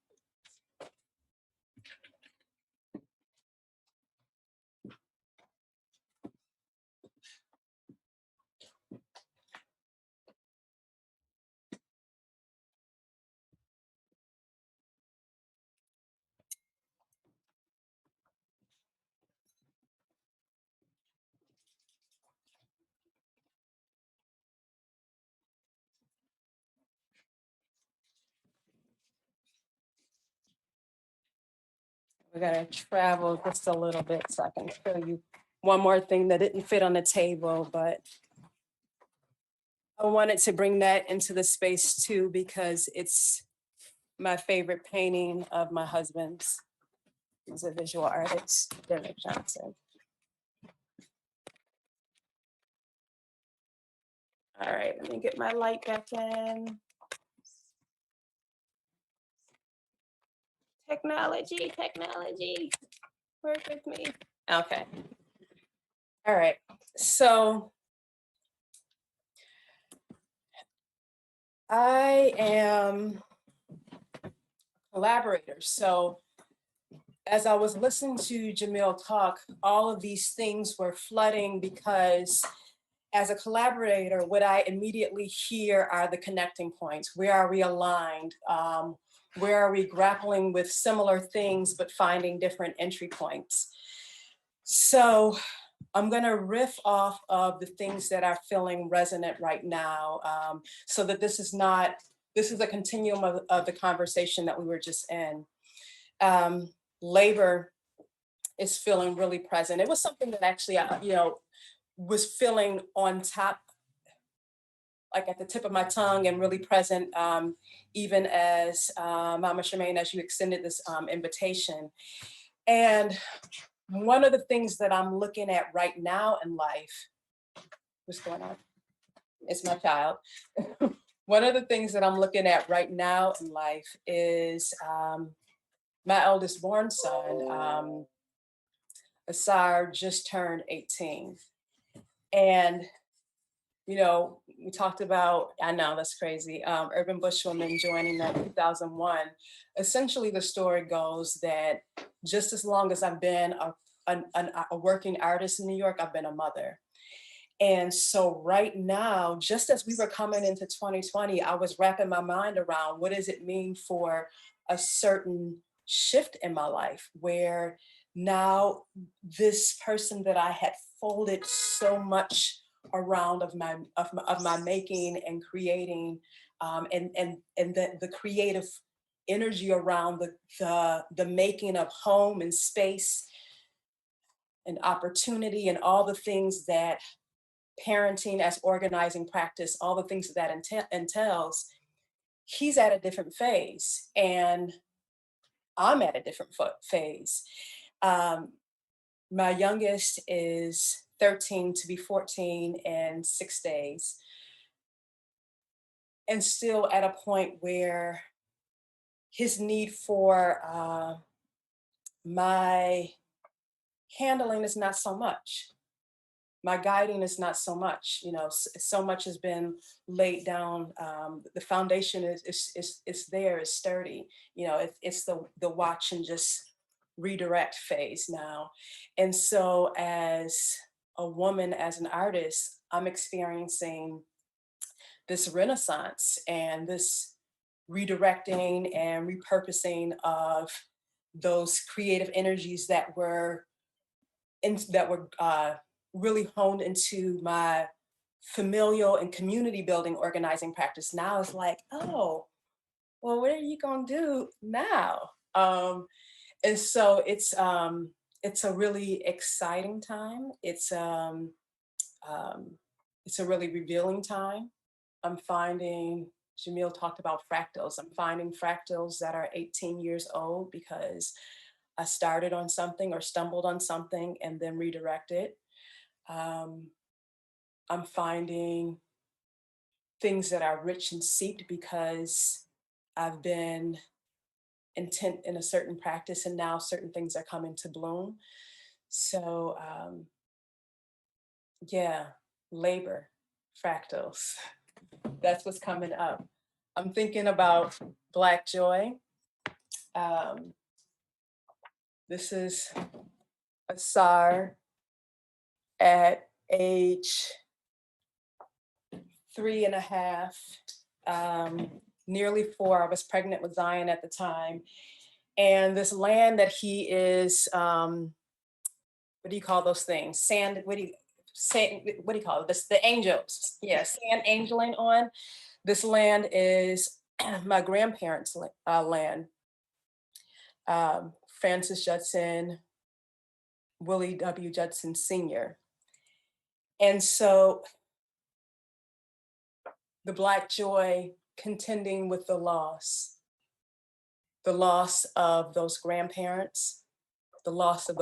We're gonna travel just a little bit so I can show you one more thing that didn't fit on the table, but I wanted to bring that into the space too, because it's my favorite painting of my husband's. He's a visual artist, Derek Johnson. All right, let me get my light back in. Technology, work with me. Okay. All right, so I am a collaborator. So as I was listening to Jaamil talk, all of these things were flooding because as a collaborator, what I immediately hear are the connecting points. Where are we aligned? Where are we grappling with similar things, but finding different entry points? So I'm gonna riff off of the things that are feeling resonant right now, so that this is a continuum of the conversation that we were just in. Labor is feeling really present. It was something that actually, was feeling on top, like at the tip of my tongue and really present, even as Mama Charmaine, as you extended this invitation. And one of the things that I'm looking at right now in life, what's going on? It's my child. One of the things that I'm looking at right now in life is my eldest born son, Asar, just turned 18. And, we talked about, I know that's crazy, Urban Bushwoman joining in 2001. Essentially, the story goes that just as long as I've been a working artist in New York, I've been a mother. And so right now, just as we were coming into 2020, I was wrapping my mind around what does it mean for a certain shift in my life, where now this person that I had folded so much around of my making and creating, and the creative energy around the making of home and space and opportunity and all the things that parenting as organizing practice, all the things that entails, he's at a different phase and I'm at a different phase. My youngest is 13 to be 14 in 6 days. And still at a point where his need for my handling is not so much. My guiding is not so much, so much has been laid down. The foundation is there, is sturdy. It's the watch and just redirect phase now. And so as a woman, as an artist, I'm experiencing this renaissance and this redirecting and repurposing of those creative energies that were really honed into my familial and community building organizing practice. Now it's like, oh, well, what are you gonna do now? And so it's a really exciting time. It's a really revealing time. I'm finding, Jaamil talked about fractals. I'm finding fractals that are 18 years old because I started on something or stumbled on something and then redirected. I'm finding things that are rich and seeped because I've been intent in a certain practice and now certain things are coming to bloom. So yeah, labor, fractals, that's what's coming up. I'm thinking about Black joy. This is Asar at age 3.5, nearly 4. I was pregnant with Zion at the time. And this land that he is, what do you call those things? Sand, what do you call it? The angels. Yeah, sand angeling on. This land is my grandparents' land. Francis Judson, Willie W. Judson Sr. And so the Black joy contending with the loss of those grandparents, the loss of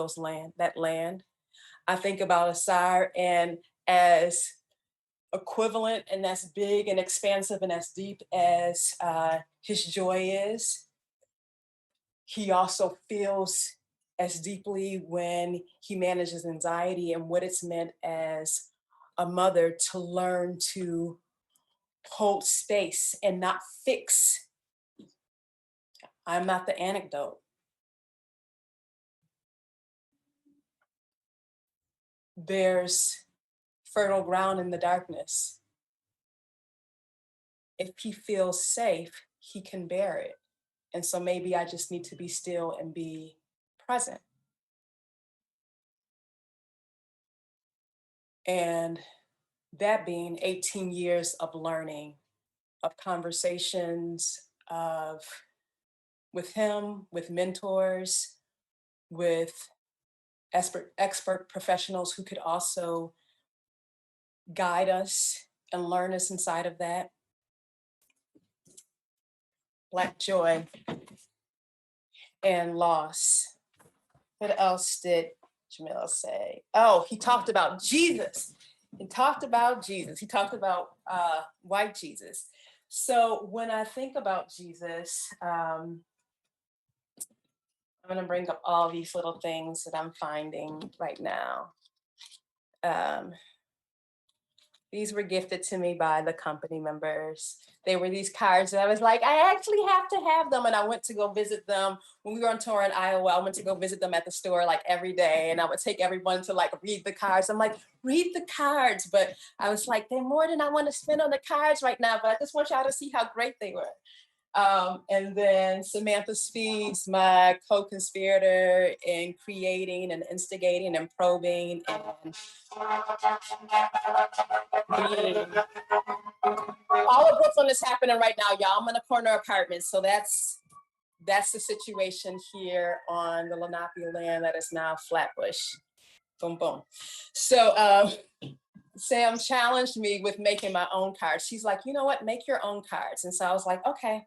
that land. I think about Asar, and as equivalent and as big and expansive and as deep as his joy is, he also feels as deeply when he manages anxiety and what it's meant as a mother to learn to hold space and not fix. I'm not the anecdote. There's fertile ground in the darkness. If he feels safe, he can bear it. And so maybe I just need to be still and be present. And that being 18 years of learning, of conversations, with him, with mentors, with expert professionals who could also guide us and learn us inside of that. Black joy and loss. What else did Jaamil say? Oh, he talked about Jesus. He talked about Jesus. He talked about white Jesus. So when I think about Jesus, I'm gonna bring up all these little things that I'm finding right now. These were gifted to me by the company members. They were these cards that I was like, I actually have to have them. And I went to go visit them when we were on tour in Iowa. I went to go visit them at the store like every day. And I would take everyone to like read the cards. I'm like, read the cards. But I was like, they're more than I want to spend on the cards right now. But I just want y'all to see how great they were. And then Samantha Speeds, my co-conspirator in creating and instigating and probing and all of Brooklyn is happening right now, y'all. I'm in a corner apartment. So that's the situation here on the Lenape land that is now Flatbush. Boom, boom. So Sam challenged me with making my own cards. She's like, you know what, make your own cards. And so I was like, okay,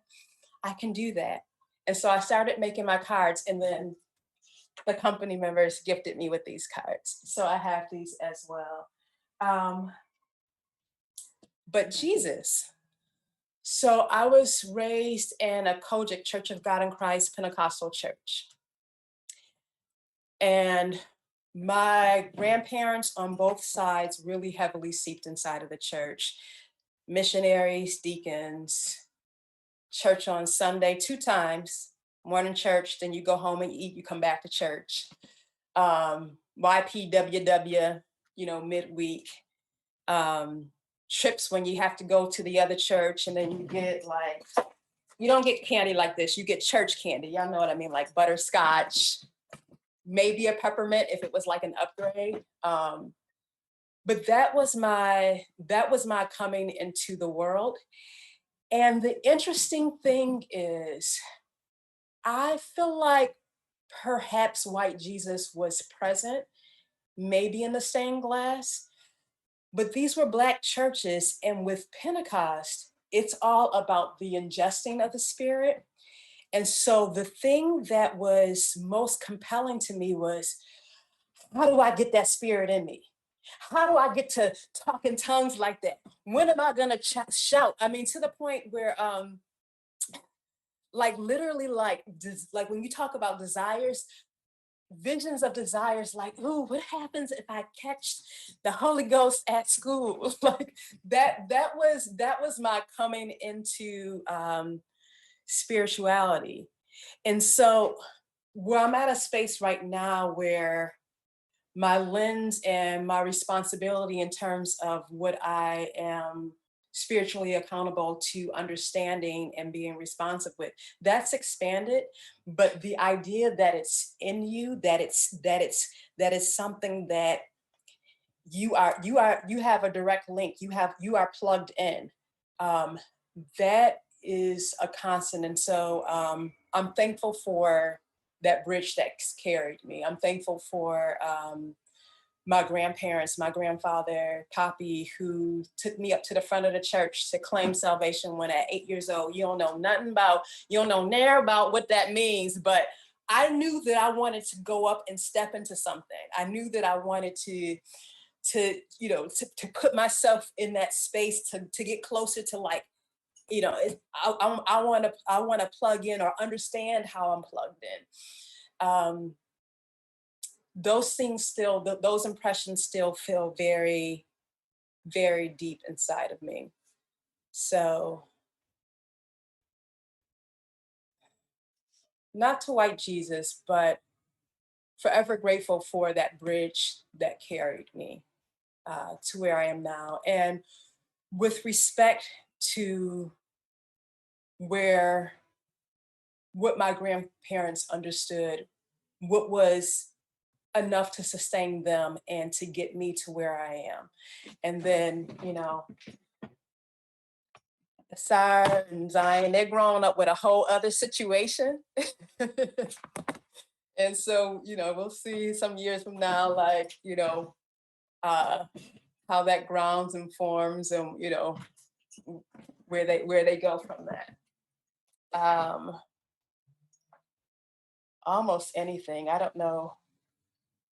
I can do that. And so I started making my cards, and then the company members gifted me with these cards. So I have these as well. But Jesus. So I was raised in a Kojic, Church of God in Christ Pentecostal church. And my grandparents on both sides really heavily seeped inside of the church. Missionaries, deacons, church on Sunday 2 times, morning church, then you go home and eat, you come back to church. YPWW, midweek. Trips when you have to go to the other church, and then you get like, you don't get candy like this, you get church candy. Y'all know what I mean, like butterscotch, maybe a peppermint if it was like an upgrade. But that was my coming into the world. And the interesting thing is, I feel like perhaps white Jesus was present, maybe in the stained glass, but these were Black churches. And with Pentecost, it's all about the ingesting of the Spirit. And so the thing that was most compelling to me was, how do I get that Spirit in me? How do I get to talk in tongues like that? When am I gonna shout? I mean, to the point where, like literally, like when you talk about desires, visions of desires, like, ooh, what happens if I catch the Holy Ghost at school? Like that was my coming into spirituality. And so where I'm at a space right now where my lens and my responsibility in terms of what I am spiritually accountable to understanding and being responsive with, that's expanded. But the idea that it's in you, that is something that you have a direct link, you are plugged in, that is a constant. And so I'm thankful for that bridge that's carried me. I'm thankful for my grandparents, my grandfather, Poppy, who took me up to the front of the church to claim salvation when at 8 years old. You don't know near about what that means, but I knew that I wanted to go up and step into something. I knew that I wanted to put myself in that space to get closer to, like, I want to plug in or understand how I'm plugged in. Those things still, those impressions still feel very, very deep inside of me. So, not to white Jesus, but forever grateful for that bridge that carried me to where I am now. And with respect to what my grandparents understood, what was enough to sustain them and to get me to where I am. And then, Sarah and Zion, they're growing up with a whole other situation. And so, we'll see some years from now, like, how that grounds and forms and, where they go from that. Almost anything. I don't know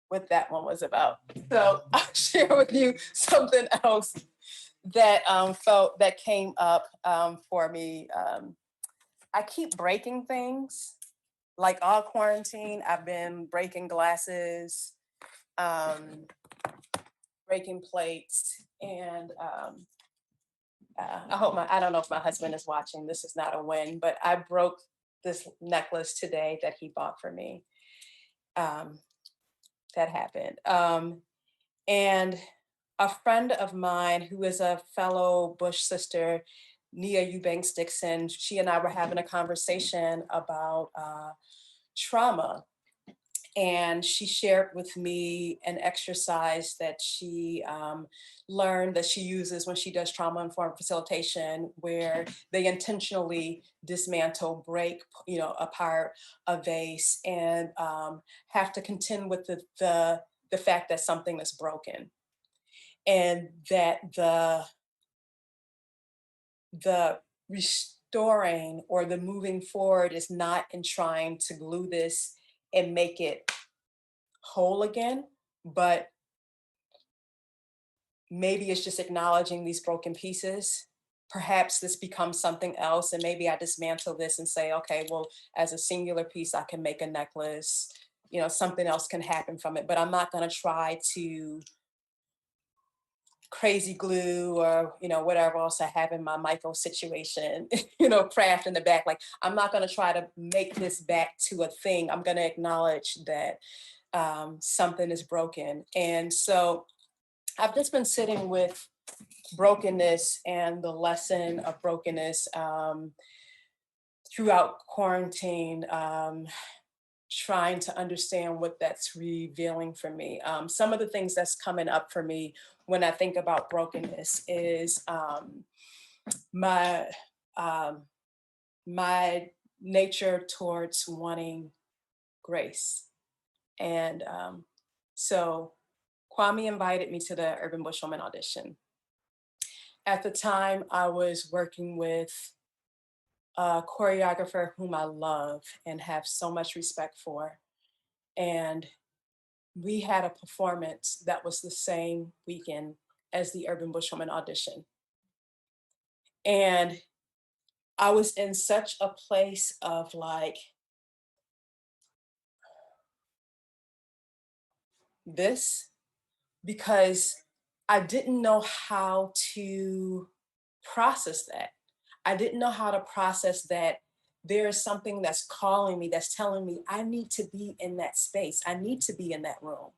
what that one was about. So I'll share with you something else that that came up for me. I keep breaking things. Like all quarantine, I've been breaking glasses, breaking plates, and I don't know if my husband is watching. This is not a win, but I broke this necklace today that he bought for me. That happened. And a friend of mine who is a fellow Bush sister, Nia Eubanks Dixon, she and I were having a conversation about trauma. And she shared with me an exercise that she learned that she uses when she does trauma-informed facilitation, where they intentionally dismantle, break, apart a vase, and have to contend with the fact that something is broken, and that the restoring or the moving forward is not in trying to glue this and make it whole again, but maybe it's just acknowledging these broken pieces. Perhaps this becomes something else, and maybe I dismantle this and say, okay, well, as a singular piece, I can make a necklace, something else can happen from it, but I'm not gonna try to crazy glue or, whatever else I have in my Michael situation, craft in the back. Like, I'm not gonna try to make this back to a thing. I'm gonna acknowledge that something is broken. And so I've just been sitting with brokenness and the lesson of brokenness throughout quarantine, trying to understand what that's revealing for me. Some of the things that's coming up for me when I think about brokenness is my nature towards wanting grace. And so Kwame invited me to the Urban Bushwoman audition. At the time, I was working with a choreographer whom I love and have so much respect for. And we had a performance that was the same weekend as the Urban Bushwoman audition. And I was in such a place of like, this, because I didn't know how to process that. I didn't know how to process that there is something that's calling me, that's telling me I need to be in that space. I need to be in that room.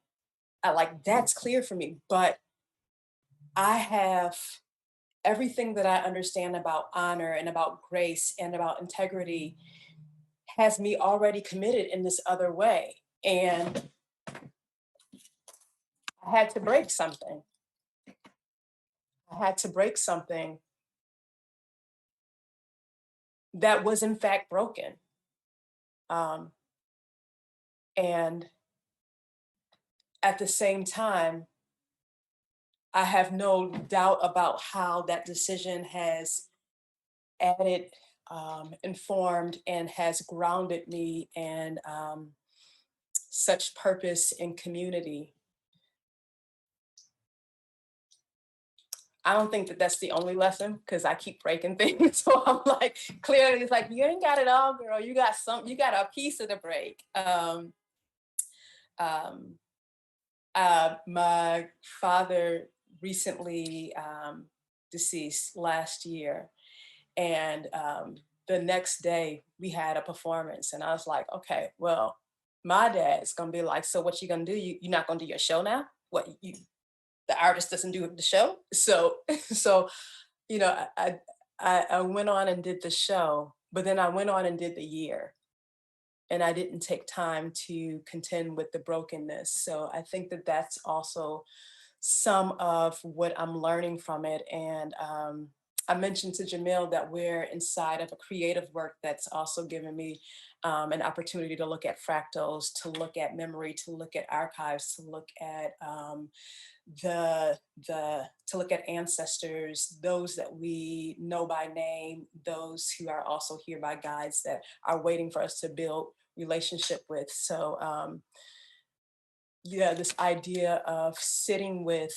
That's clear for me, but I have everything that I understand about honor and about grace and about integrity has me already committed in this other way. And I had to break something. I had to break something that was in fact broken. And at the same time, I have no doubt about how that decision has added, informed, and has grounded me in such purpose and community. I don't think that that's the only lesson, because I keep breaking things. So I'm like, clearly it's like, you ain't got it all, girl. You got a piece of the break. My father recently deceased last year. And the next day we had a performance, and I was like, okay, well, my dad's gonna be like, so what you gonna do? You're not gonna do your show now? What, the artist doesn't do the show? So I went on and did the show, but then I went on and did the year. And I didn't take time to contend with the brokenness. So I think that that's also some of what I'm learning from it. And I mentioned to Jaamil that we're inside of a creative work that's also given me an opportunity to look at fractals, to look at memory, to look at archives, to look at to look at ancestors, those that we know by name, those who are also here by guides that are waiting for us to build relationship with. So yeah, this idea of sitting with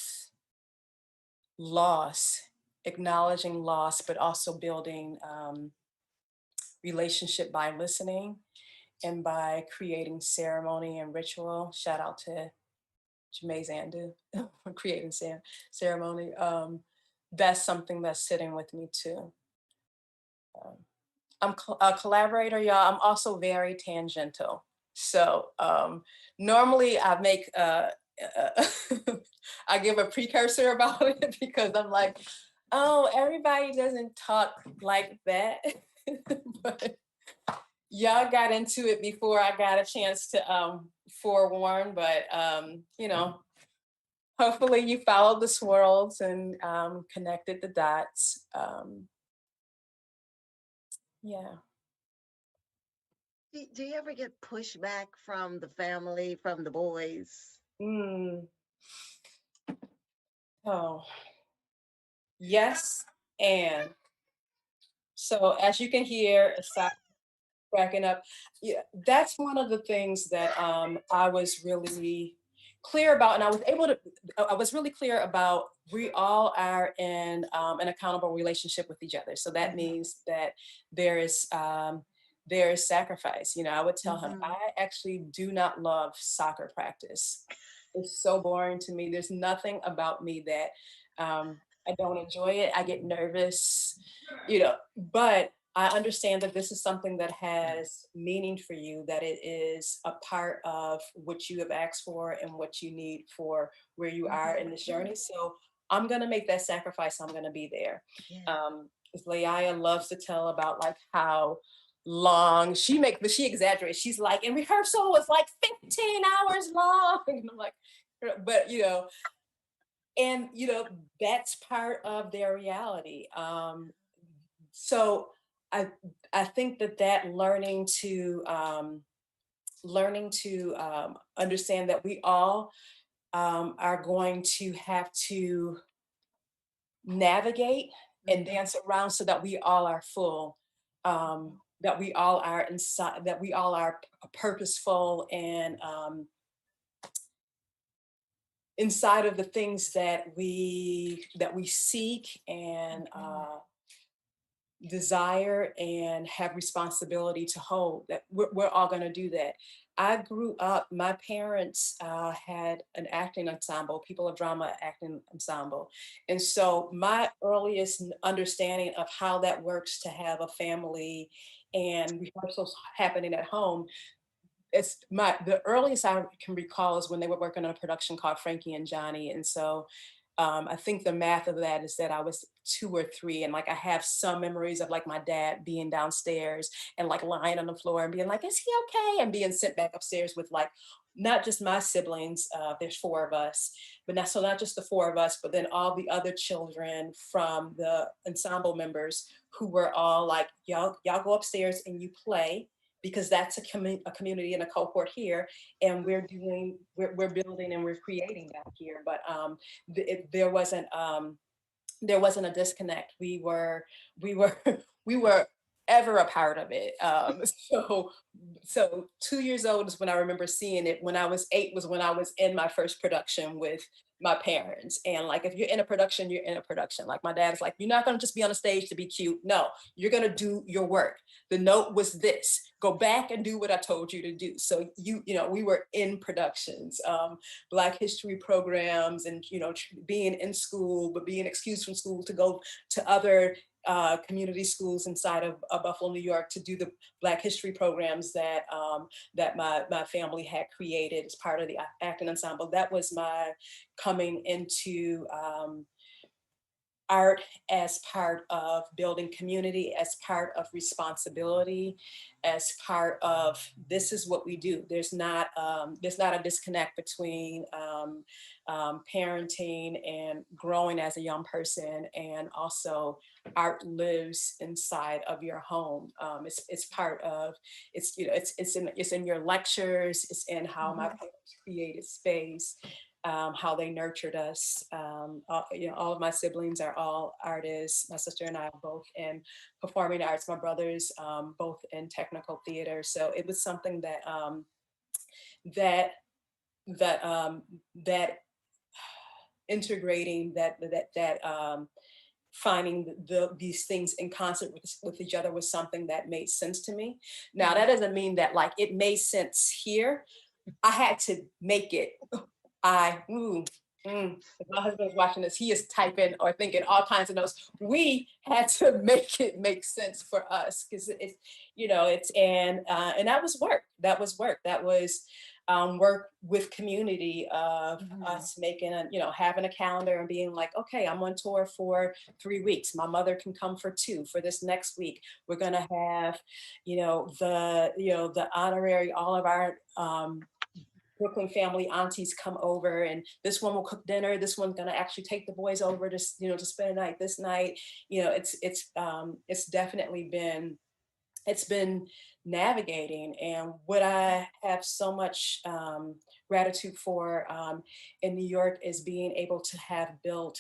loss, acknowledging loss, but also building relationship by listening and by creating ceremony and ritual. Shout out to Jamae Zandu for creating ceremony. That's something that's sitting with me too. I'm a collaborator, y'all. I'm also very tangential. So normally I make, I give a precursor about it because I'm like, oh, everybody doesn't talk like that. But y'all got into it before I got a chance to forewarn, but hopefully you followed the swirls and connected the dots. Yeah. Do you ever get pushback from the family, from the boys? Oh, yes. And so as you can hear, aside cracking up, yeah, that's one of the things that I was really clear about. And I was really clear about, we all are in an accountable relationship with each other. So that means that there is sacrifice. I would tell him, I actually do not love soccer practice. It's so boring to me. There's nothing about me that I don't enjoy it. I get nervous, but I understand that this is something that has meaning for you, that it is a part of what you have asked for and what you need for where you are in this journey. So I'm going to make that sacrifice. I'm going to be there. Yeah. Leia loves to tell about like how long she exaggerates. She's like, in rehearsal was like 15 hours long. And I'm like, but that's part of their reality. So I think that learning to learning to understand that we all are going to have to navigate and dance around so that we all are full, that we all are inside, that we all are purposeful and inside of the things that we seek and desire and have responsibility to hold. That we're all going to do that. I grew up, my parents had an acting ensemble, people of drama acting ensemble. And so my earliest understanding of how that works to have a family and rehearsals happening at home, the earliest I can recall is when they were working on a production called Frankie and Johnny. And so I think the math of that is that I was 2 or 3, and like I have some memories of like my dad being downstairs and like lying on the floor and being like, "Is he okay?" and being sent back upstairs with like not just my siblings. There's 4 of us, but not just the 4 of us, but then all the other children from the ensemble members who were all like, "Y'all go upstairs and you play." Because that's a community and a cohort here, and we're building and we're creating down here. But there wasn't a disconnect. We were ever a part of it. So 2 years old is when I remember seeing it. When I was 8 was when I was in my first production with my parents. And like, if you're in a production, you're in a production. Like my dad's like, "You're not gonna just be on a stage to be cute. No, you're gonna do your work. The note was this. Go back and do what I told you to do." So we were in productions, Black history programs, and being in school, but being excused from school to go to other community schools inside of Buffalo, New York, to do the Black history programs that my family had created as part of the acting ensemble. That was my coming into art as part of building community, as part of responsibility, as part of this is what we do. There's not a disconnect between parenting and growing as a young person, and also art lives inside of your home. It's part of it's in your lectures. It's in how my parents created space. How they nurtured us. All of my siblings are all artists. My sister and I are both in performing arts. My brothers both in technical theater. So it was something that integrating that finding these things in concert with each other was something that made sense to me. Now that doesn't mean that like it made sense here. I had to make it. If my husband's watching this, he is typing or thinking all kinds of notes. We had to make it make sense for us because and that was work. That was work. That was work with community of us making having a calendar and being like, okay, I'm on tour for 3 weeks. My mother can come for 2. For this next week, we're gonna have the honorary, all of our Brooklyn family aunties come over, and this one will cook dinner. This one's gonna actually take the boys over to to spend a night this night. It's definitely been navigating, and what I have so much gratitude for in New York is being able to have built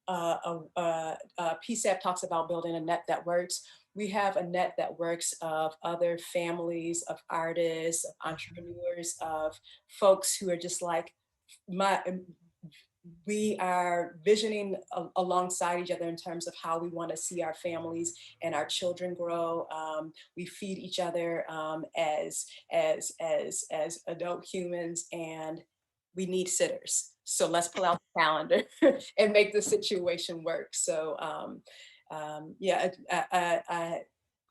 PSAP talks about building a net that works. We have a net that works of other families, of artists, of entrepreneurs, of folks who are just like we are visioning alongside each other in terms of how we want to see our families and our children grow. We feed each other as adult humans, and we need sitters. So let's pull out the calendar and make the situation work. So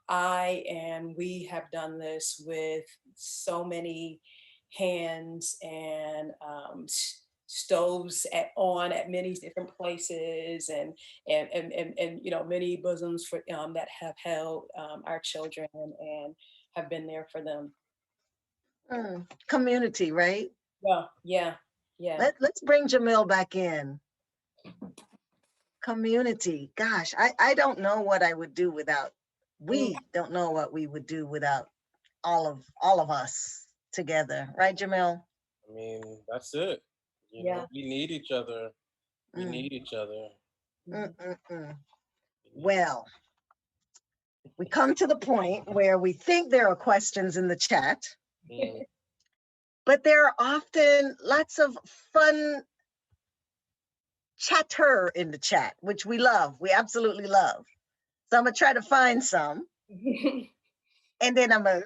I and we have done this with so many hands and stoves at many different places, and many bosoms for that have held our children and have been there for them. Community, right? Yeah. Let's bring Jaamil back in. Community. Gosh, I don't know what I would do without. We don't know what we would do without all of us together, right, Jamil? I mean, that's it. You know, we need each other. We need each other. Well, we come to the point where we think there are questions in the chat, but there are often lots of fun chatter in the chat, which we love. We absolutely love. So I'm gonna try to find some, and then I'm gonna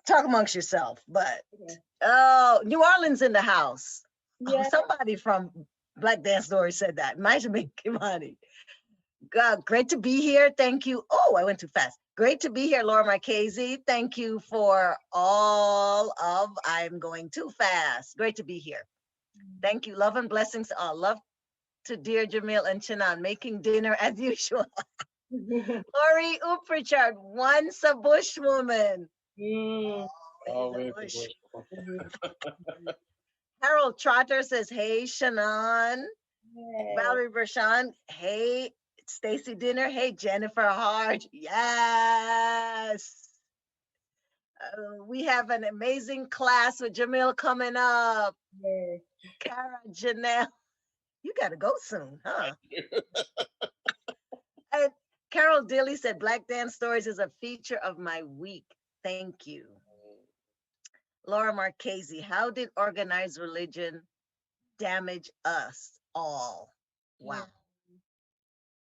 talk amongst yourself. But oh, New Orleans in the house. Oh, somebody from Black Dance Story said that. Might have been Kimani. God, great to be here. Thank you. Oh, I went too fast. Great to be here, Laura Marchese. Thank you for all of, I'm going too fast. Great to be here. Thank you. Love and blessings to all. Love to dear Jaamil and Chanon, making dinner as usual. Lori Pritchard, once a bushwoman. Always a bushwoman. Harold Trotter says, hey, Chanon. Valerie Bershon, hey, Stacy Dinner, hey, Jennifer Hart, yes. We have an amazing class with Jamil coming up. Cara Janelle, you gotta go soon, huh? And Carol Dilly said, Black Dance Stories is a feature of my week. Thank you. Laura Marchese, how did organized religion damage us all? Wow.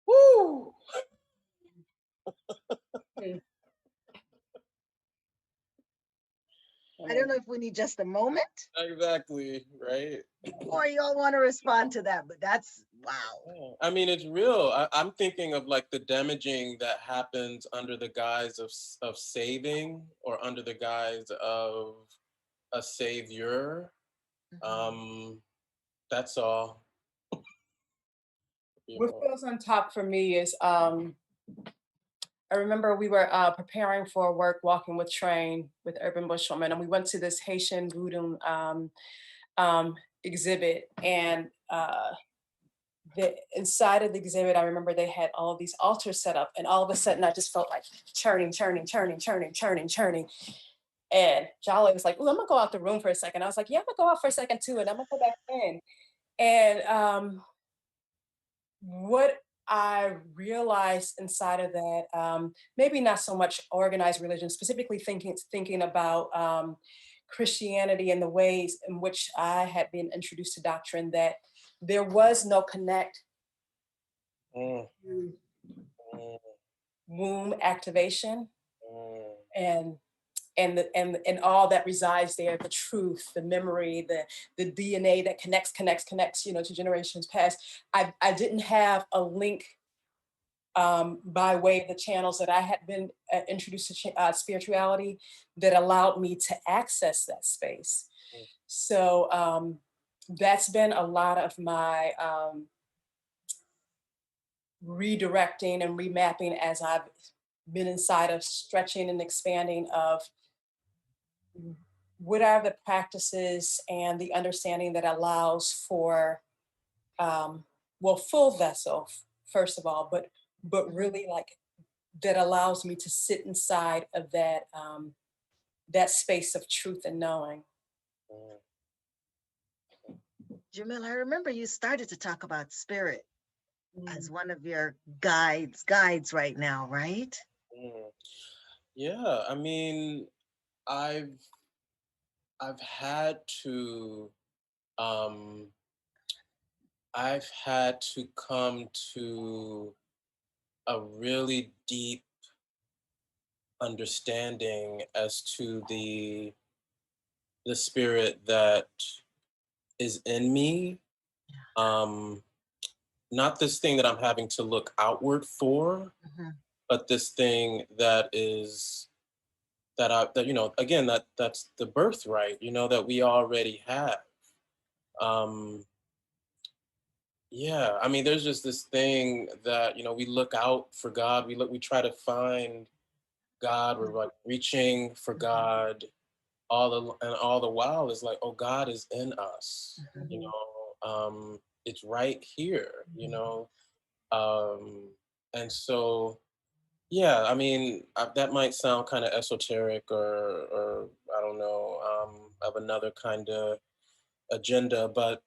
Woo! I don't know if we need just a moment. Exactly, right? Or you all want to respond to that, but that's, wow. I mean, it's real. I'm thinking of like the damaging that happens under the guise of saving or under the guise of a savior. That's all. What goes on top for me is I remember we were preparing for work, walking with Train with Urban Bushwoman, and we went to this Haitian voodoo exhibit, and inside of the exhibit, I remember they had all these altars set up, and all of a sudden I just felt like churning. And Jolly was like, "Oh, I'm gonna go out the room for a second." I was like, "Yeah, I'm gonna go out for a second too," and I'm gonna go back in. And what I realized inside of that, maybe not so much organized religion, specifically thinking about Christianity and the ways in which I had been introduced to doctrine, that there was no connect to womb activation and all that resides there, the truth, the memory, the DNA that connects, you know, to generations past. I didn't have a link by way of the channels that I had been introduced to spirituality that allowed me to access that space. So that's been a lot of my redirecting and remapping as I've been inside of stretching and expanding of what are the practices and the understanding that allows for, well, full vessel, first of all, but really like that allows me to sit inside of that, that space of truth and knowing. Jamil, I remember you started to talk about spirit as one of your guides right now, right? Yeah, I mean, I've had to come to a really deep understanding as to the spirit that is in me. Not this thing that I'm having to look outward for, but this thing that is that you know, again, that's the birthright, you know, that we already have. Yeah, I mean, there's just this thing that, you know, we look out for God, we try to find God, we're like reaching for God, all the while is like, oh, God is in us, you know, it's right here, you know, and so Yeah, I mean, that might sound kind of esoteric or I don't know, of another kind of agenda, but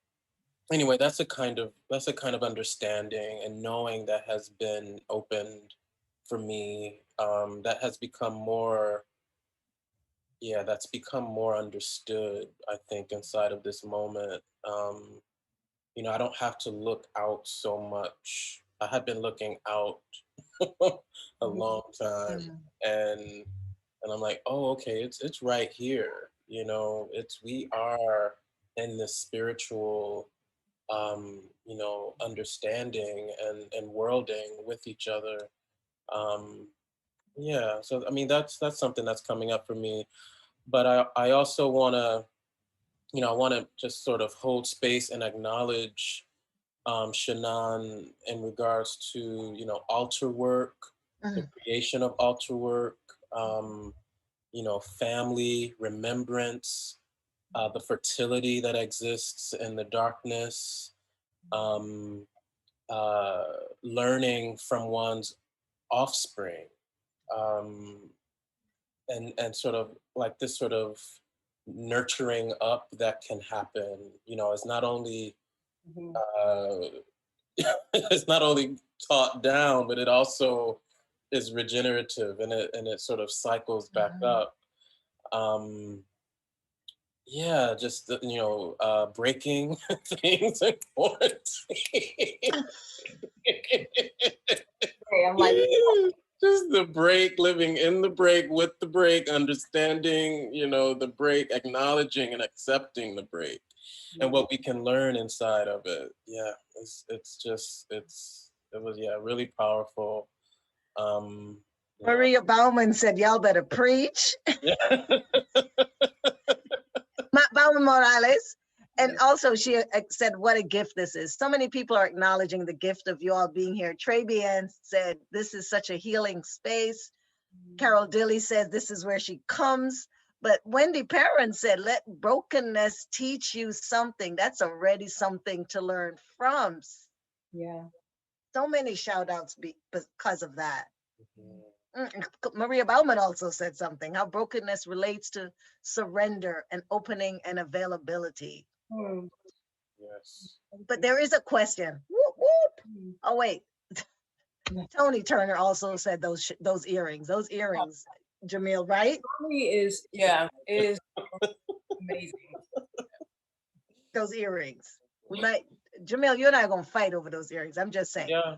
anyway, that's a kind of understanding and knowing that has been opened for me. That has become more, yeah, that's become more understood, I think, inside of this moment. You know, I don't have to look out so much. I had been looking out a long time, and I'm like, oh, okay, it's right here. You know, we are in this spiritual, you know, understanding and worlding with each other. Yeah, so I mean, that's something that's coming up for me. But I also want to, you know, I want to just sort of hold space and acknowledge Chanon in regards to, you know, altar work, the creation of altar work, you know, family, remembrance, the fertility that exists in the darkness, learning from one's offspring, and sort of like this sort of nurturing up that can happen, you know, is not only it's not only taught down, but it also is regenerative, and it sort of cycles back up. Yeah, just you know, breaking things in quarantine. I'm like, Just the break, living in the break, with the break, understanding, you know, the break, acknowledging and accepting the break, and what we can learn inside of it. Yeah, it was, yeah, really powerful. You know. Maria Bauman said, y'all better preach. Bauman Morales. And also she said, what a gift this is. So many people are acknowledging the gift of you all being here. Trabian said, this is such a healing space. Carol Dilly said, this is where she comes. But Wendy Perrin said, let brokenness teach you something. That's already something to learn from. Yeah. So many shout outs because of that. Maria Bauman also said something, how brokenness relates to surrender and opening and availability. Yes. But there is a question. Whoop, whoop. Oh, wait. Tony Turner also said those earrings, Jaamil, right? Is amazing. Those earrings. We might, Jaamil, you and I are going to fight over those earrings. I'm just saying. Yeah.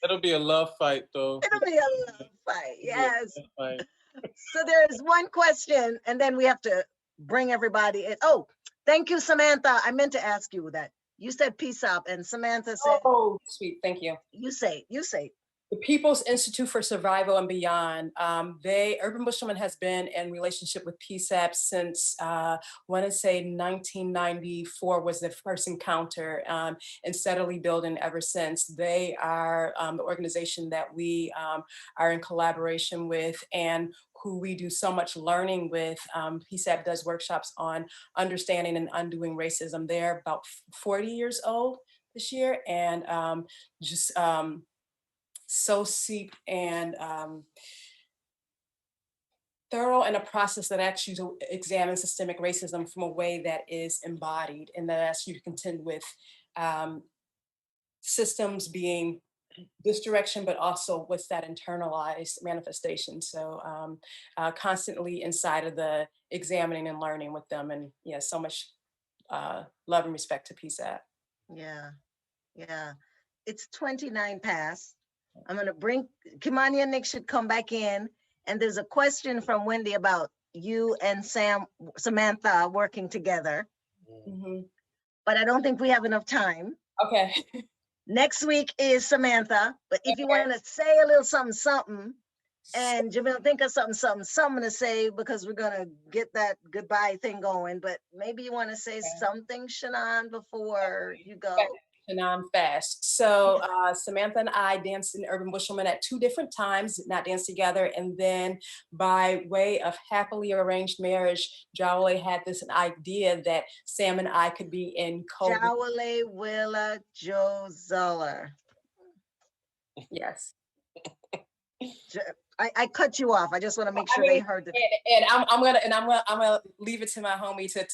It'll be a love fight, though. It'll be a love fight, yes. So there's one question, and then we have to bring everybody in. Oh, thank you, Samantha. I meant to ask you that. You said peace up, and Samantha said, oh, sweet, thank you. You say. The People's Institute for Survival and Beyond. Urban Bushwoman has been in relationship with PSAP since, I want to say 1994 was the first encounter, and steadily building ever since. They are the organization that we are in collaboration with, and who we do so much learning with. PSAP does workshops on understanding and undoing racism. They're about 40 years old this year, and so steeped and thorough in a process that asks you to examine systemic racism from a way that is embodied, and that asks you to contend with systems being this direction, but also what's that internalized manifestation. So constantly inside of the examining and learning with them, and yeah, so much love and respect to PSAP. Yeah. It's 29 past. I'm going to bring, Kimani and Nick should come back in. And there's a question from Wendy about you and Samantha working together. But I don't think we have enough time. Okay. Next week is Samantha. But if you want to say a little something, and Jaamil, think of something to say, because we're going to get that goodbye thing going. But maybe you want to say something, Chanon, before you go. Chanon fast. So Samantha and I danced in Urban Bushwoman at 2 different times, did not dance together. And then by way of happily arranged marriage, Jawale had this idea that Sam and I could be in COVID. Jawale Willa Joe Zoller. Yes. I cut you off. I just want to make sure they heard the. And I'm gonna leave it to my homie to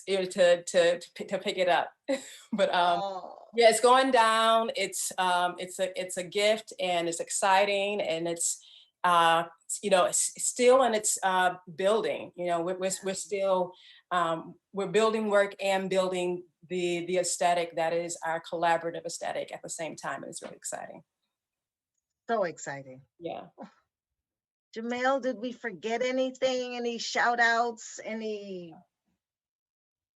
pick it up. But yeah, it's going down. It's a gift, and it's exciting, and it's it's still in its building. We're still we're building work and building the aesthetic that is our collaborative aesthetic at the same time, and it's really exciting. So exciting. Yeah. Jaamil, did we forget anything? Any shout outs? Any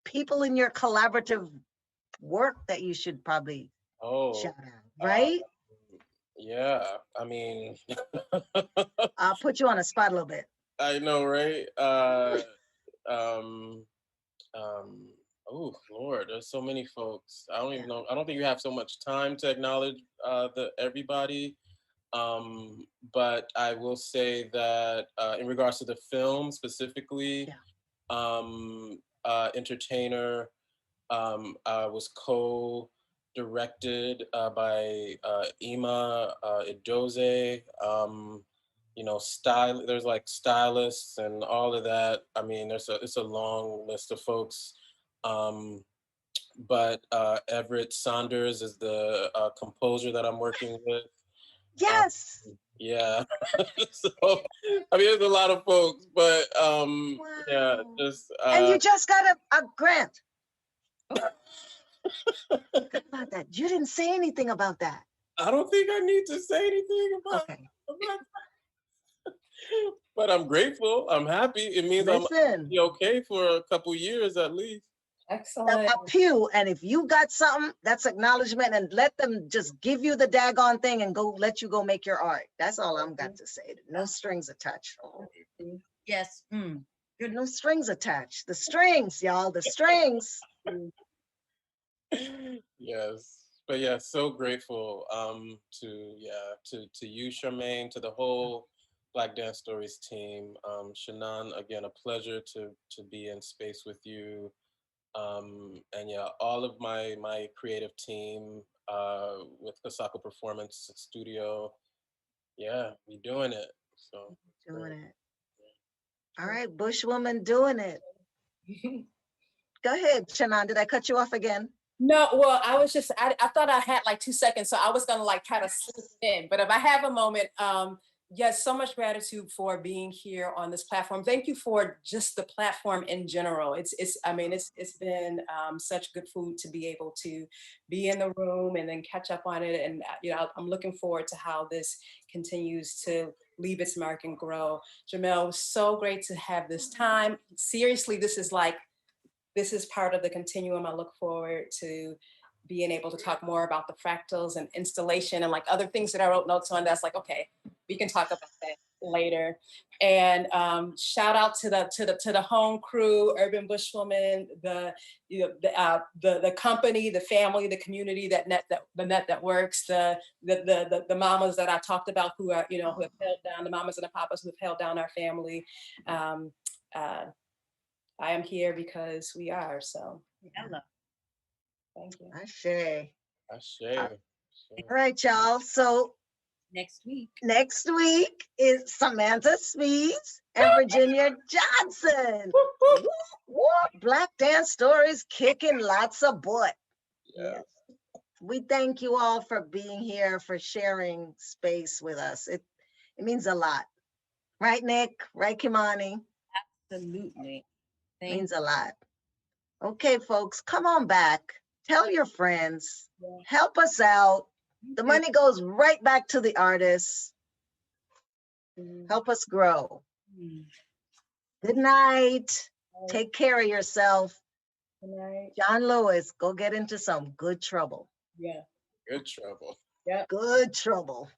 people in your collaborative work that you should probably shout out, right? Yeah, I mean. I'll put you on a spot a little bit. I know, right? Oh Lord, there's so many folks. I don't even know. I don't think you have so much time to acknowledge everybody. But I will say that in regards to the film specifically, Entertainer was co-directed by Ima Idoze. There's like stylists and all of that. I mean, it's a long list of folks. But Everett Saunders is the composer that I'm working with. Yes. Yeah. So I mean, there's a lot of folks, but yeah, just. And you just got a grant. Think about that. You didn't say anything about that. I don't think I need to say anything about that. But I'm grateful. I'm happy. It means I'm gonna be okay for a couple years at least. Excellent. A pew, and if you got something, that's acknowledgement, and let them just give you the daggone thing and let you go make your art. That's all I'm got to say. No strings attached. Yes. Good. No strings attached. The strings, y'all. The strings. Yes. But yeah, so grateful to you, Charmaine, to the whole Black Dance Stories team. Chanon, again, a pleasure to be in space with you. And yeah, all of my creative team with Kosoko Performance Studio. Yeah, we doing it. So doing it. All right, Bushwoman doing it. Go ahead, Chanon. Did I cut you off again? No, well, I thought I had like 2 seconds, so I was gonna like kind of slip in. But if I have a moment, yes, so much gratitude for being here on this platform. Thank you for just the platform in general. It's been such good food to be able to be in the room and then catch up on it. And I'm looking forward to how this continues to leave its mark and grow. Jaamil, it was so great to have this time. Seriously, this is part of the continuum. I look forward to being able to talk more about the fractals and installation and like other things that I wrote notes on. That's like, okay, we can talk about that later. And shout out to the home crew, Urban Bushwoman, the company, the family, the community, the net that works, the mamas that I talked about who are who have held down, the mamas and the papas who have held down our family. I am here because we are. So hello. Thank you. Ashe. Ashe. All right, y'all. So next week is Samantha Smeeds and Virginia Johnson. Black Dance Stories kicking lots of butt. Yes. We thank you all for being here, for sharing space with us. It means a lot. Right, Nick? Right, Kimani? Absolutely. Means a lot. Okay, folks, come on back. Tell your friends. Help us out. The money goes right back to the artists. Help us grow. Good night. Take care of yourself. Good night. John Lewis, go get into some good trouble. Yeah. Good trouble. Yeah. Good trouble.